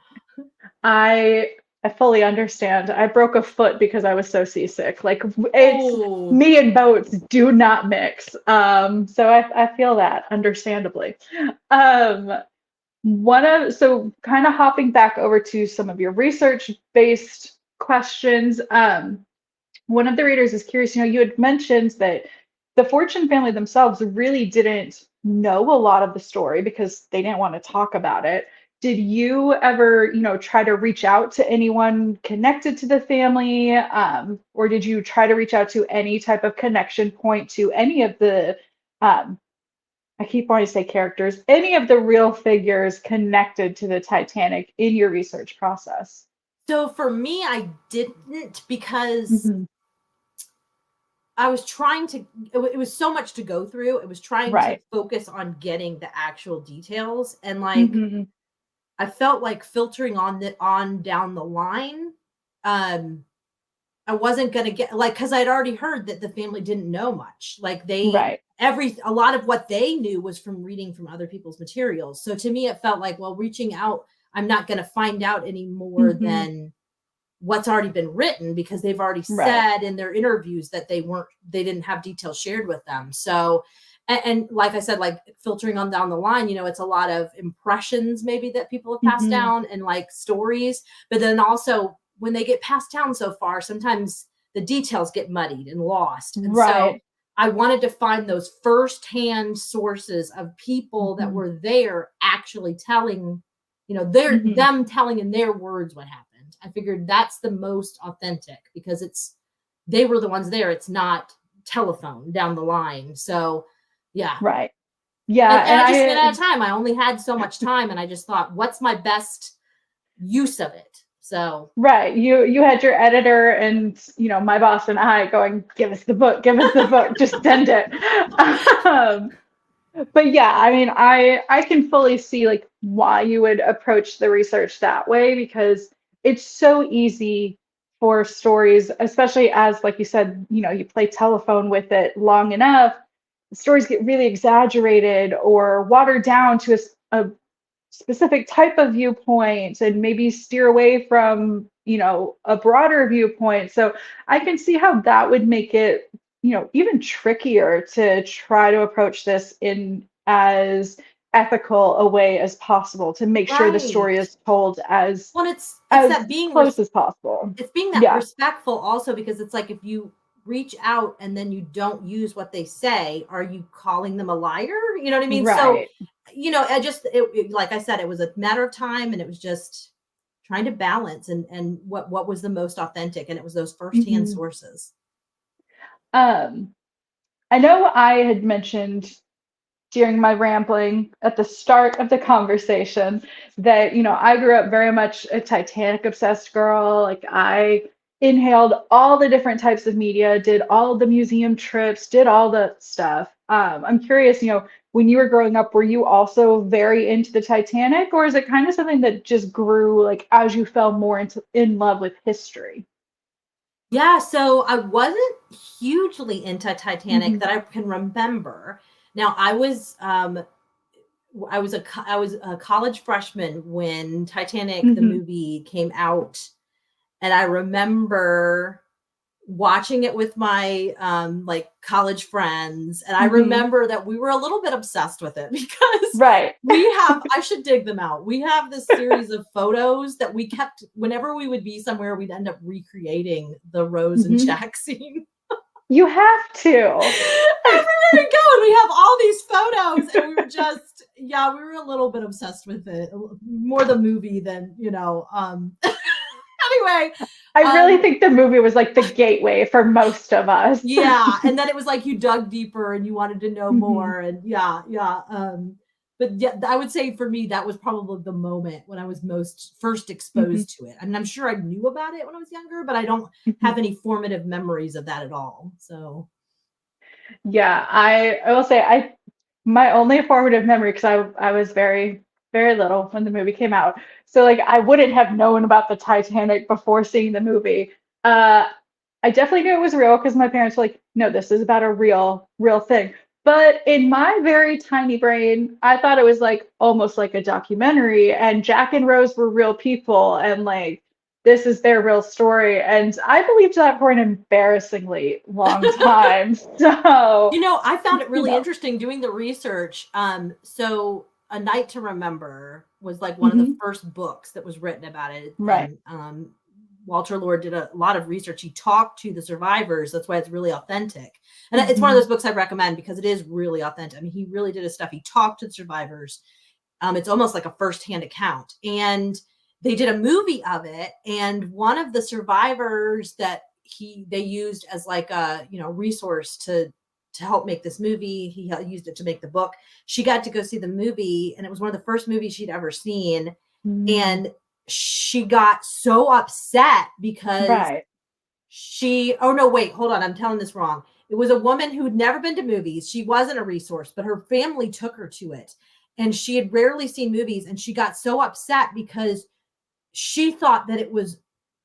[SPEAKER 1] I I fully understand. I broke a foot because I was so seasick. Like it's
[SPEAKER 2] Oh,
[SPEAKER 1] me and boats do not mix. So I feel that understandably. Um, so kind of hopping back over to some of your research based questions. One of the readers is curious, you had mentioned that the Fortune family themselves really didn't know a lot of the story because they didn't want to talk about it. Did you ever, try to reach out to anyone connected to the family? Or did you try to reach out to any type of connection point to any of the, um, I keep wanting to say characters, any of the real figures connected to the Titanic in your research process?
[SPEAKER 2] so for me, I didn't because
[SPEAKER 1] Hmm.
[SPEAKER 2] I was trying to. It was so much to go through. It was trying to
[SPEAKER 1] Right.
[SPEAKER 2] focus on getting the actual details and like
[SPEAKER 1] Hmm.
[SPEAKER 2] I felt like filtering on down the line. Um, I wasn't gonna get like because I'd already heard that the family didn't know much. Like
[SPEAKER 1] Right.
[SPEAKER 2] a lot of what they knew was from reading from other people's materials. So to me, it felt like, well, reaching out, I'm not gonna find out any more
[SPEAKER 1] Hmm.
[SPEAKER 2] than what's already been written because they've already
[SPEAKER 1] Right.
[SPEAKER 2] said in their interviews that they didn't have details shared with them. So and like I said, like filtering on down the line, you know, it's a lot of impressions maybe that people have passed
[SPEAKER 1] Hmm.
[SPEAKER 2] down and like stories, but then also when they get passed down so far, sometimes the details get muddied and lost. And so
[SPEAKER 1] Right.
[SPEAKER 2] I wanted to find those firsthand sources of people that
[SPEAKER 1] Hmm.
[SPEAKER 2] were there actually telling, you know, they're
[SPEAKER 1] Hmm.
[SPEAKER 2] them telling in their words what happened. I figured that's the most authentic because it's they were the ones there. It's not telephone down the line. So yeah.
[SPEAKER 1] Right. Yeah.
[SPEAKER 2] And
[SPEAKER 1] And
[SPEAKER 2] I just ran
[SPEAKER 1] I,
[SPEAKER 2] out of time. I only had so much time, and I just thought, what's my best use of it? So
[SPEAKER 1] right. You had your editor and, my boss and I going, give us the book, give us the book, just send it. Um, but yeah, I mean, I can fully see like why you would approach the research that way because it's so easy for stories, especially as like you said, you play telephone with it long enough, stories get really exaggerated or watered down to a specific type of viewpoint and maybe steer away from, a broader viewpoint. So I can see how that would make it, even trickier to try to approach this in as ethical a way as possible to make sure the story
[SPEAKER 2] right.
[SPEAKER 1] is told as
[SPEAKER 2] Well, it's
[SPEAKER 1] as
[SPEAKER 2] that being
[SPEAKER 1] close as possible.
[SPEAKER 2] it's being that
[SPEAKER 1] Yeah,
[SPEAKER 2] respectful also because it's like if you reach out and then you don't use what they say, are you calling them a liar? You know what I mean? So,
[SPEAKER 1] right.
[SPEAKER 2] you know, like I said, it was a matter of time, and it was just trying to balance and what was the most authentic, and it was those firsthand
[SPEAKER 1] Hmm.
[SPEAKER 2] sources.
[SPEAKER 1] Um, I know I had mentioned during my rambling at the start of the conversation that, I grew up very much a Titanic obsessed girl. Like I inhaled all the different types of media, did all the museum trips, did all the stuff. I'm curious, when you were growing up, were you also very into the Titanic, or is it kind of something that just grew like as you fell more in love with history?
[SPEAKER 2] Yeah, so I wasn't hugely into Titanic
[SPEAKER 1] Hmm.
[SPEAKER 2] that I can remember. Now I was a college freshman when Titanic the
[SPEAKER 1] Hmm.
[SPEAKER 2] movie came out, and I remember watching it with my like college friends, and I
[SPEAKER 1] Hmm.
[SPEAKER 2] remember that we were a little bit obsessed with it because
[SPEAKER 1] Right.
[SPEAKER 2] we have I should dig them out. We have this series of photos that we kept whenever we would be somewhere, we'd end up recreating the Rose and
[SPEAKER 1] Hmm.
[SPEAKER 2] Jack scene.
[SPEAKER 1] You have to.
[SPEAKER 2] Everywhere we go, and we have all these photos, and we were just yeah, we were a little bit obsessed with it, more the movie than anyway,
[SPEAKER 1] I really
[SPEAKER 2] um
[SPEAKER 1] think the movie was like the gateway for most of us.
[SPEAKER 2] yeah, and then it was like you dug deeper and you wanted to know
[SPEAKER 1] Hmm.
[SPEAKER 2] more, and yeah, yeah. But yeah, I would say for me that was probably the moment when I was most first
[SPEAKER 1] Hmm.
[SPEAKER 2] exposed to it. I mean, I'm sure I knew about it when I was younger, but I don't
[SPEAKER 1] Hmm.
[SPEAKER 2] have any formative memories of that at all. So
[SPEAKER 1] Yeah, I will say my only formative memory because I was very very little when the movie came out, so like I wouldn't have known about the Titanic before seeing the movie. Uh, I definitely knew it was real because my parents were like, no, this is about a real thing. But in my very tiny brain, I thought it was like almost like a documentary, and Jack and Rose were real people, and like this is their real story. And I believed that for an embarrassingly long time. So,
[SPEAKER 2] you know, I found it
[SPEAKER 1] you
[SPEAKER 2] really
[SPEAKER 1] know,
[SPEAKER 2] interesting doing the research. So A Night to Remember was like one of the
[SPEAKER 1] hmm.
[SPEAKER 2] first books that was written about it.
[SPEAKER 1] Right.
[SPEAKER 2] And Walter Lord did a lot of research. He talked to the survivors. That's why it's really authentic. And it's one of
[SPEAKER 1] Hmm.
[SPEAKER 2] those books I recommend because it is really authentic. I mean, he really did his stuff. He talked to the survivors. It's almost like a firsthand account. And they did a movie of it. And one of the survivors that they used as like a resource to help make this movie. He used it to make the book. She got to go see the movie, and it was one of the first movies she'd ever seen.
[SPEAKER 1] Mm.
[SPEAKER 2] And she got so upset because
[SPEAKER 1] Right.
[SPEAKER 2] oh no, wait, hold on. I'm telling this wrong. It was a woman who'd never been to movies. She wasn't a resource, but her family took her to it. And she had rarely seen movies. And she got so upset because she thought that it was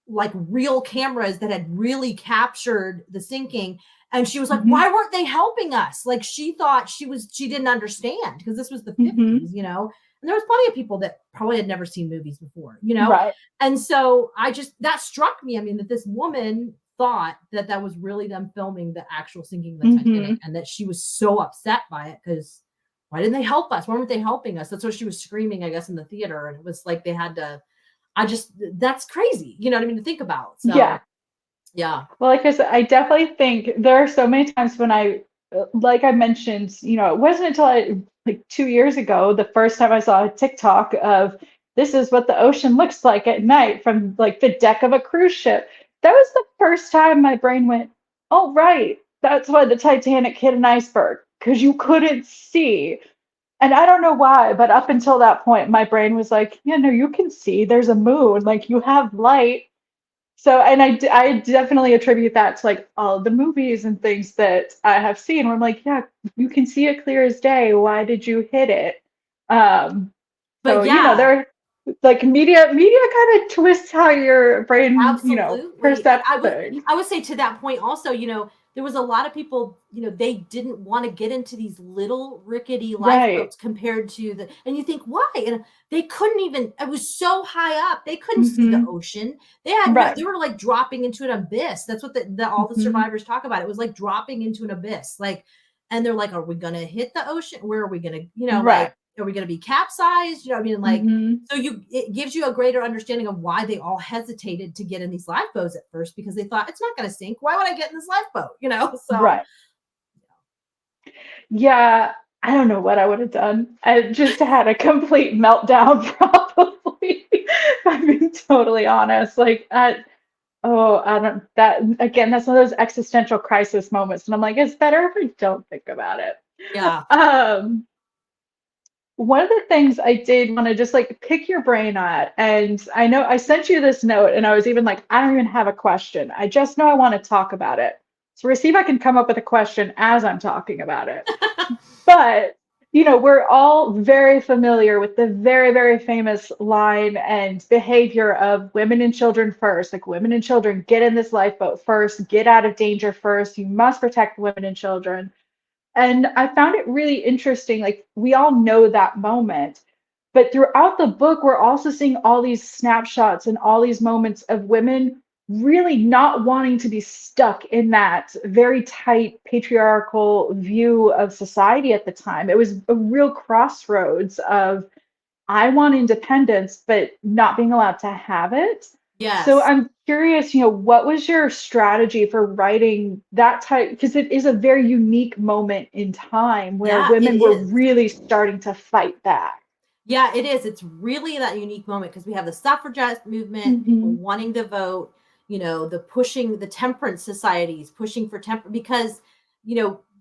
[SPEAKER 2] like real cameras that had really captured the sinking, and she was like,
[SPEAKER 1] Hmm.
[SPEAKER 2] why weren't they helping us? Like she thought she didn't understand because this was the
[SPEAKER 1] Hmm.
[SPEAKER 2] 50s, and there was plenty of people that probably had never seen movies before.
[SPEAKER 1] Right.
[SPEAKER 2] And so I just that struck me. I mean, that this woman thought that that was really them filming the actual sinking of the Titanic,
[SPEAKER 1] Hmm.
[SPEAKER 2] and that she was so upset by it because why didn't they help us? Why weren't they helping us? That's what she was screaming, I guess, in the theater. And it was like they had to, I just, that's crazy. You know what I mean? To think about.
[SPEAKER 1] Yeah.
[SPEAKER 2] So, yeah.
[SPEAKER 1] Well, like I said, I definitely think there are so many times when like I mentioned, it wasn't until like 2 years ago, the first time I saw a TikTok of this is what the ocean looks like at night from like the deck of a cruise ship. That was the first time my brain went, oh, right. That's why the Titanic hit an iceberg because you couldn't see. And I don't know why, but up until that point, my brain was like, yeah, no, you can see. There's a moon. Like you have light. So, and I definitely attribute that to like all of the movies and things that I have seen where I'm like, yeah, you can see it clear as day. Why did you hit it? Um,
[SPEAKER 2] But
[SPEAKER 1] so,
[SPEAKER 2] yeah,
[SPEAKER 1] there like media kind of twists how your brain,
[SPEAKER 2] absolutely. And
[SPEAKER 1] perceives things.
[SPEAKER 2] I would say to that point also, there was a lot of people, they didn't want to get into these little rickety
[SPEAKER 1] Right.
[SPEAKER 2] lifeboats compared to and you think, why? And they couldn't even, it was so high up, they couldn't see the
[SPEAKER 1] Hmm.
[SPEAKER 2] ocean. They had no,
[SPEAKER 1] Right.
[SPEAKER 2] they were like dropping into an abyss. That's what all the
[SPEAKER 1] Hmm.
[SPEAKER 2] survivors talk about. It was like dropping into an abyss. Like, and they're like, are we going to hit the ocean? Where are we going to,
[SPEAKER 1] Right.
[SPEAKER 2] like, are we going to be capsized? You know what I mean? Like,
[SPEAKER 1] Hmm.
[SPEAKER 2] so it gives you a greater understanding of why they all hesitated to get in these lifeboats at first because they thought it's not going to sink. Why would I get in this lifeboat? So
[SPEAKER 1] Right. Yeah, I don't know what I would have done. I just had a complete meltdown, probably, if I'm being totally honest. Oh, I don't, that, again, that's one of those existential crisis moments. And I'm like, it's better if I don't think about it.
[SPEAKER 2] yeah.
[SPEAKER 1] Um, one of the things I did want to just like pick your brain at, and I know I sent you this note, and I was even like, I don't even have a question. I just know I want to talk about it. So we'll see if I can come up with a question as I'm talking about it. But, we're all very familiar with the very, very famous line and behavior of women and children first. Like, women and children, get in this lifeboat first, get out of danger first. You must protect women and children. And I found it really interesting. Like, we all know that moment. But throughout the book, we're also seeing all these snapshots and all these moments of women really not wanting to be stuck in that very tight patriarchal view of society at the time. It was a real crossroads of I want independence, but not being allowed to have it. So
[SPEAKER 2] Yes.
[SPEAKER 1] I'm curious, what was your strategy for writing that type? Because it is a very unique moment in time where
[SPEAKER 2] Yeah, it
[SPEAKER 1] women were
[SPEAKER 2] is.
[SPEAKER 1] really starting to fight back.
[SPEAKER 2] Yeah, it is. It's really that unique moment because we have the suffragette movement, people
[SPEAKER 1] Hmm.
[SPEAKER 2] wanting to vote, the pushing the temperance societies, pushing for temper because,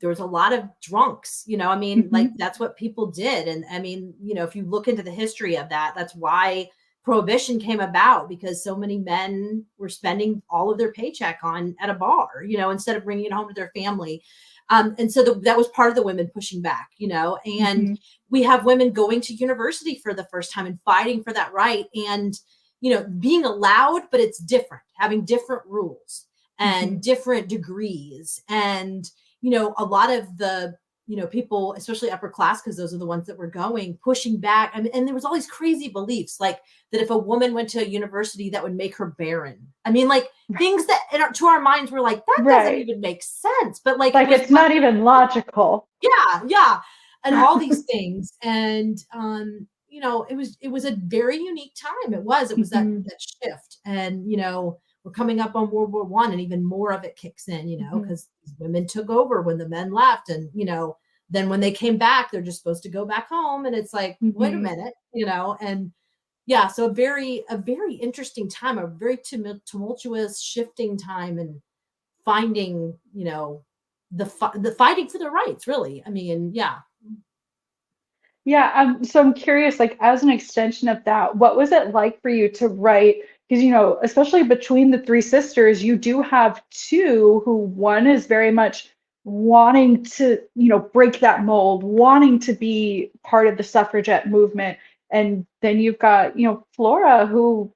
[SPEAKER 2] there was a lot of drunks, I mean, like
[SPEAKER 1] Hmm.
[SPEAKER 2] that's what people did. And I mean, if you look into the history of that, that's why prohibition came about because so many men were spending all of their paycheck on at a bar, instead of bringing it home to their family. And so that was part of the women pushing back, and
[SPEAKER 1] Hmm.
[SPEAKER 2] we have women going to university for the first time and fighting for that right and being allowed, but it's different, having different rules
[SPEAKER 1] Hmm.
[SPEAKER 2] and different degrees and a lot of the people, especially upper class, because those are the ones that were going pushing back. And there was all these crazy beliefs like that if a woman went to a university that would make her barren. I mean, like things that to our minds were like that doesn't
[SPEAKER 1] Right.
[SPEAKER 2] even make sense, but like it
[SPEAKER 1] Like
[SPEAKER 2] was
[SPEAKER 1] it's
[SPEAKER 2] what
[SPEAKER 1] not even logical.
[SPEAKER 2] yeah, yeah, and all these things, and it was a very unique time. It was that
[SPEAKER 1] Hmm.
[SPEAKER 2] shift, and we're coming up on World War I, and even more of it kicks in,
[SPEAKER 1] Hmm.
[SPEAKER 2] because women took over when the men left, and then when they came back, they're just supposed to go back home, and it's like, wait a
[SPEAKER 1] Hmm.
[SPEAKER 2] minute, and yeah, so a very interesting time, a very tumultuous, shifting time, and finding, the fighting for their rights, really. I mean, yeah.
[SPEAKER 1] Yeah, so I'm curious, like as an extension of that, what was it like for you to write? Because, especially between the three sisters, you do have two who one is very much wanting to, break that mold, wanting to be part of the suffragette movement. And then you've got, Flora who,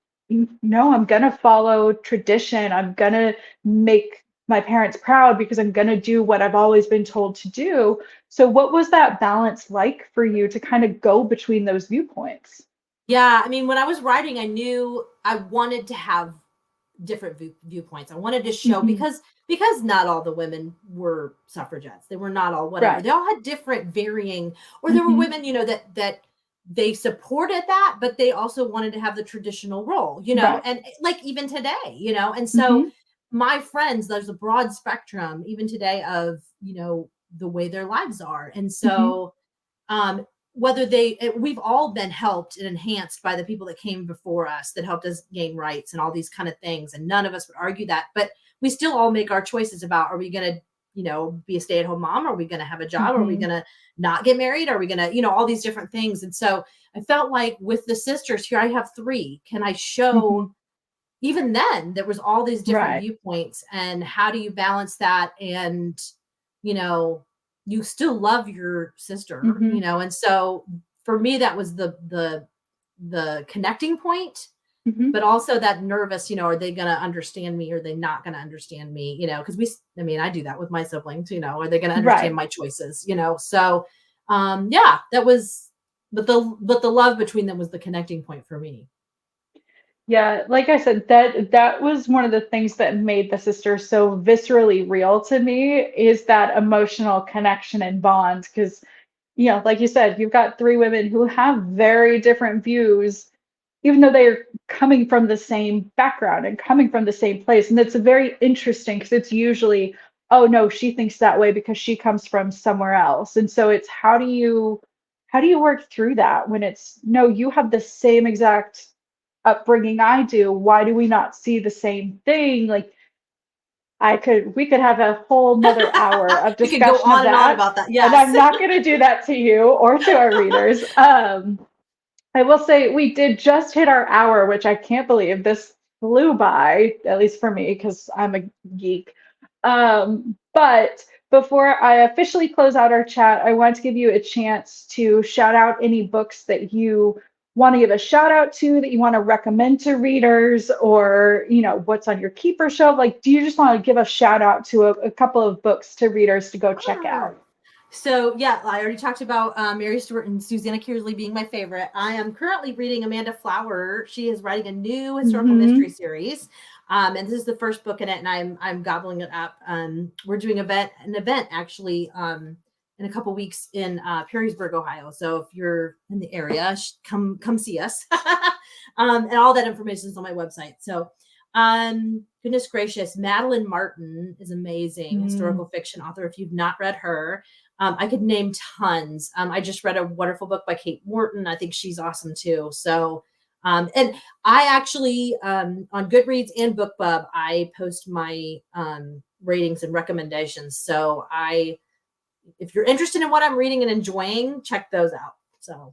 [SPEAKER 1] no, I'm gonna follow tradition. I'm gonna make my parents proud because I'm gonna do what I've always been told to do. So what was that balance like for you to kind of go between those viewpoints?
[SPEAKER 2] Yeah, I mean, when I was writing, I knew I wanted to have different viewpoints. I wanted to show,
[SPEAKER 1] Hmm.
[SPEAKER 2] because not all the women were suffragettes. They were not all whatever.
[SPEAKER 1] Right.
[SPEAKER 2] They all had different varying, or there were
[SPEAKER 1] Hmm.
[SPEAKER 2] women, that they supported that, but they also wanted to have the traditional role,
[SPEAKER 1] Right.
[SPEAKER 2] and like even today, and so
[SPEAKER 1] Hmm.
[SPEAKER 2] my friends, there's a broad spectrum even today of, the way their lives are. And
[SPEAKER 1] Hmm.
[SPEAKER 2] so whether we've all been helped and enhanced by the people that came before us that helped us gain rights and all these kind of things, and none of us would argue that, but we still all make our choices about, are we going to be a stay-at-home mom, are we going to have a job, are we
[SPEAKER 1] Hmm.
[SPEAKER 2] going to not get married, are we going to all these different things. And so I felt like with the sisters here, I have three, can I
[SPEAKER 1] Hmm.
[SPEAKER 2] show, even then there was all these different
[SPEAKER 1] Right.
[SPEAKER 2] viewpoints, and how do you balance that, and you know you still love your sister,
[SPEAKER 1] Hmm.
[SPEAKER 2] and so for me that was the connecting point,
[SPEAKER 1] Hmm.
[SPEAKER 2] but also that nervous, are they going to understand me, or are they not going to understand me, because I do that with my siblings, are they going to understand
[SPEAKER 1] Right.
[SPEAKER 2] my choices, so yeah, that was, but the love between them was the connecting point for me.
[SPEAKER 1] Yeah, like I said, that was one of the things that made the sisters so viscerally real to me, is that emotional connection and bond. Because, like you said, you've got three women who have very different views, even though they're coming from the same background and coming from the same place. And it's very interesting because it's usually, oh no, she thinks that way because she comes from somewhere else. And so it's, how do you work through that when it's, no, you have the same exact upbringing I do. Why do we not see the same thing? Like, we could have a whole nother hour of
[SPEAKER 2] We could go
[SPEAKER 1] discussion of
[SPEAKER 2] on and on
[SPEAKER 1] that.
[SPEAKER 2] about that.
[SPEAKER 1] And
[SPEAKER 2] Yes.
[SPEAKER 1] I'm not going to do that to you or to our readers. I will say we did just hit our hour, which I can't believe. This flew by, at least for me, because I'm a geek. But before I officially close out our chat, I want to give you a chance to shout out any books that you want to give a shout out to, that you want to recommend to readers, or what's on your keeper shelf. Like, do you just want to give a shout out to a couple of books to readers to go check
[SPEAKER 2] Sure.
[SPEAKER 1] out?
[SPEAKER 2] So yeah, I already talked about Mary Stuart and Susanna Kearsley being my favorite. I am currently reading Amanda Flower. She is writing a new historical mystery
[SPEAKER 1] Hmm.
[SPEAKER 2] series, and this is the first book in it, and I'm gobbling it up. We're doing an event actually in a couple weeks in Perrysburg, Ohio. So if you're in the area, come see us. And all that information is on my website. So goodness gracious, Madeline Martin is amazing,
[SPEAKER 1] Mm.
[SPEAKER 2] historical fiction author. If you've not read her, I could name tons. I just read a wonderful book by Kate Morton. I think she's awesome too. So, and I actually, on Goodreads and BookBub, I post my ratings and recommendations. So if you're interested in what I'm reading and enjoying, check those out. So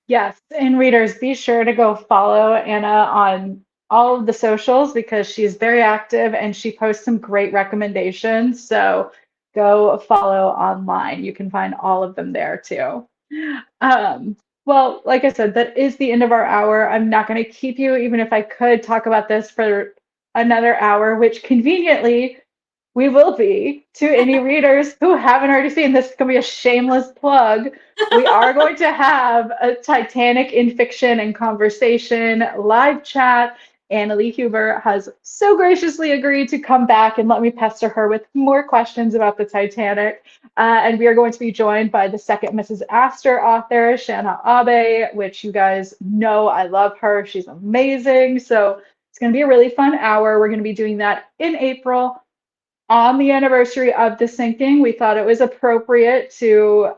[SPEAKER 1] Yes, and readers, be sure to go follow Anna on all of the socials because she's very active and she posts some great recommendations. So go follow online. You can find all of them there too. Um, well, like I said, that is the end of our hour. I'm not going to keep you, even if I could talk about this for another hour, which conveniently we will be, to any readers who haven't already seen this. Is going to be a shameless plug. We are going to have a Titanic in fiction and conversation live chat. Annalie Huber has so graciously agreed to come back and let me pester her with more questions about the Titanic. And we are going to be joined by the second Mrs. Astor author, Shanna Abe, which you guys know I love her. She's amazing. So it's going to be a really fun hour. We're going to be doing that in April on the anniversary of the sinking. We thought it was appropriate to,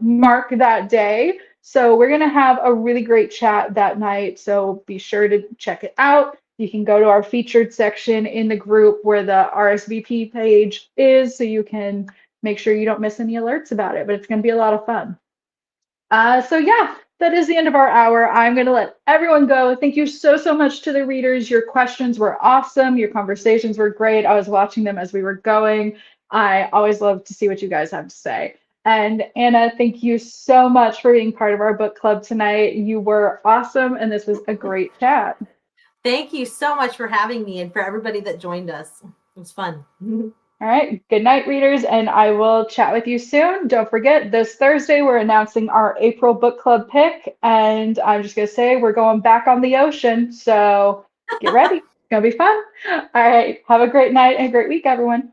[SPEAKER 1] mark that day. So we're going to have a really great chat that night. So be sure to check it out. You can go to our featured section in the group where the RSVP page is, so you can make sure you don't miss any alerts about it. But it's going to be a lot of fun. So yeah, that is the end of our hour. I'm going to let everyone go. Thank you so, so much to the readers. Your questions were awesome. Your conversations were great. I was watching them as we were going. I always love to see what you guys have to say. And Anna, thank you so much for being part of our book club tonight. You were awesome, and this was a great chat.
[SPEAKER 2] thank you so much for having me, and for everybody that joined us. It was fun.
[SPEAKER 1] All right. Good night, readers, and I will chat with you soon. Don't forget, this Thursday, we're announcing our April book club pick, and I'm just going to say we're going back on the ocean. So get ready. Gonna be fun. All right. Have a great night and a great week, everyone.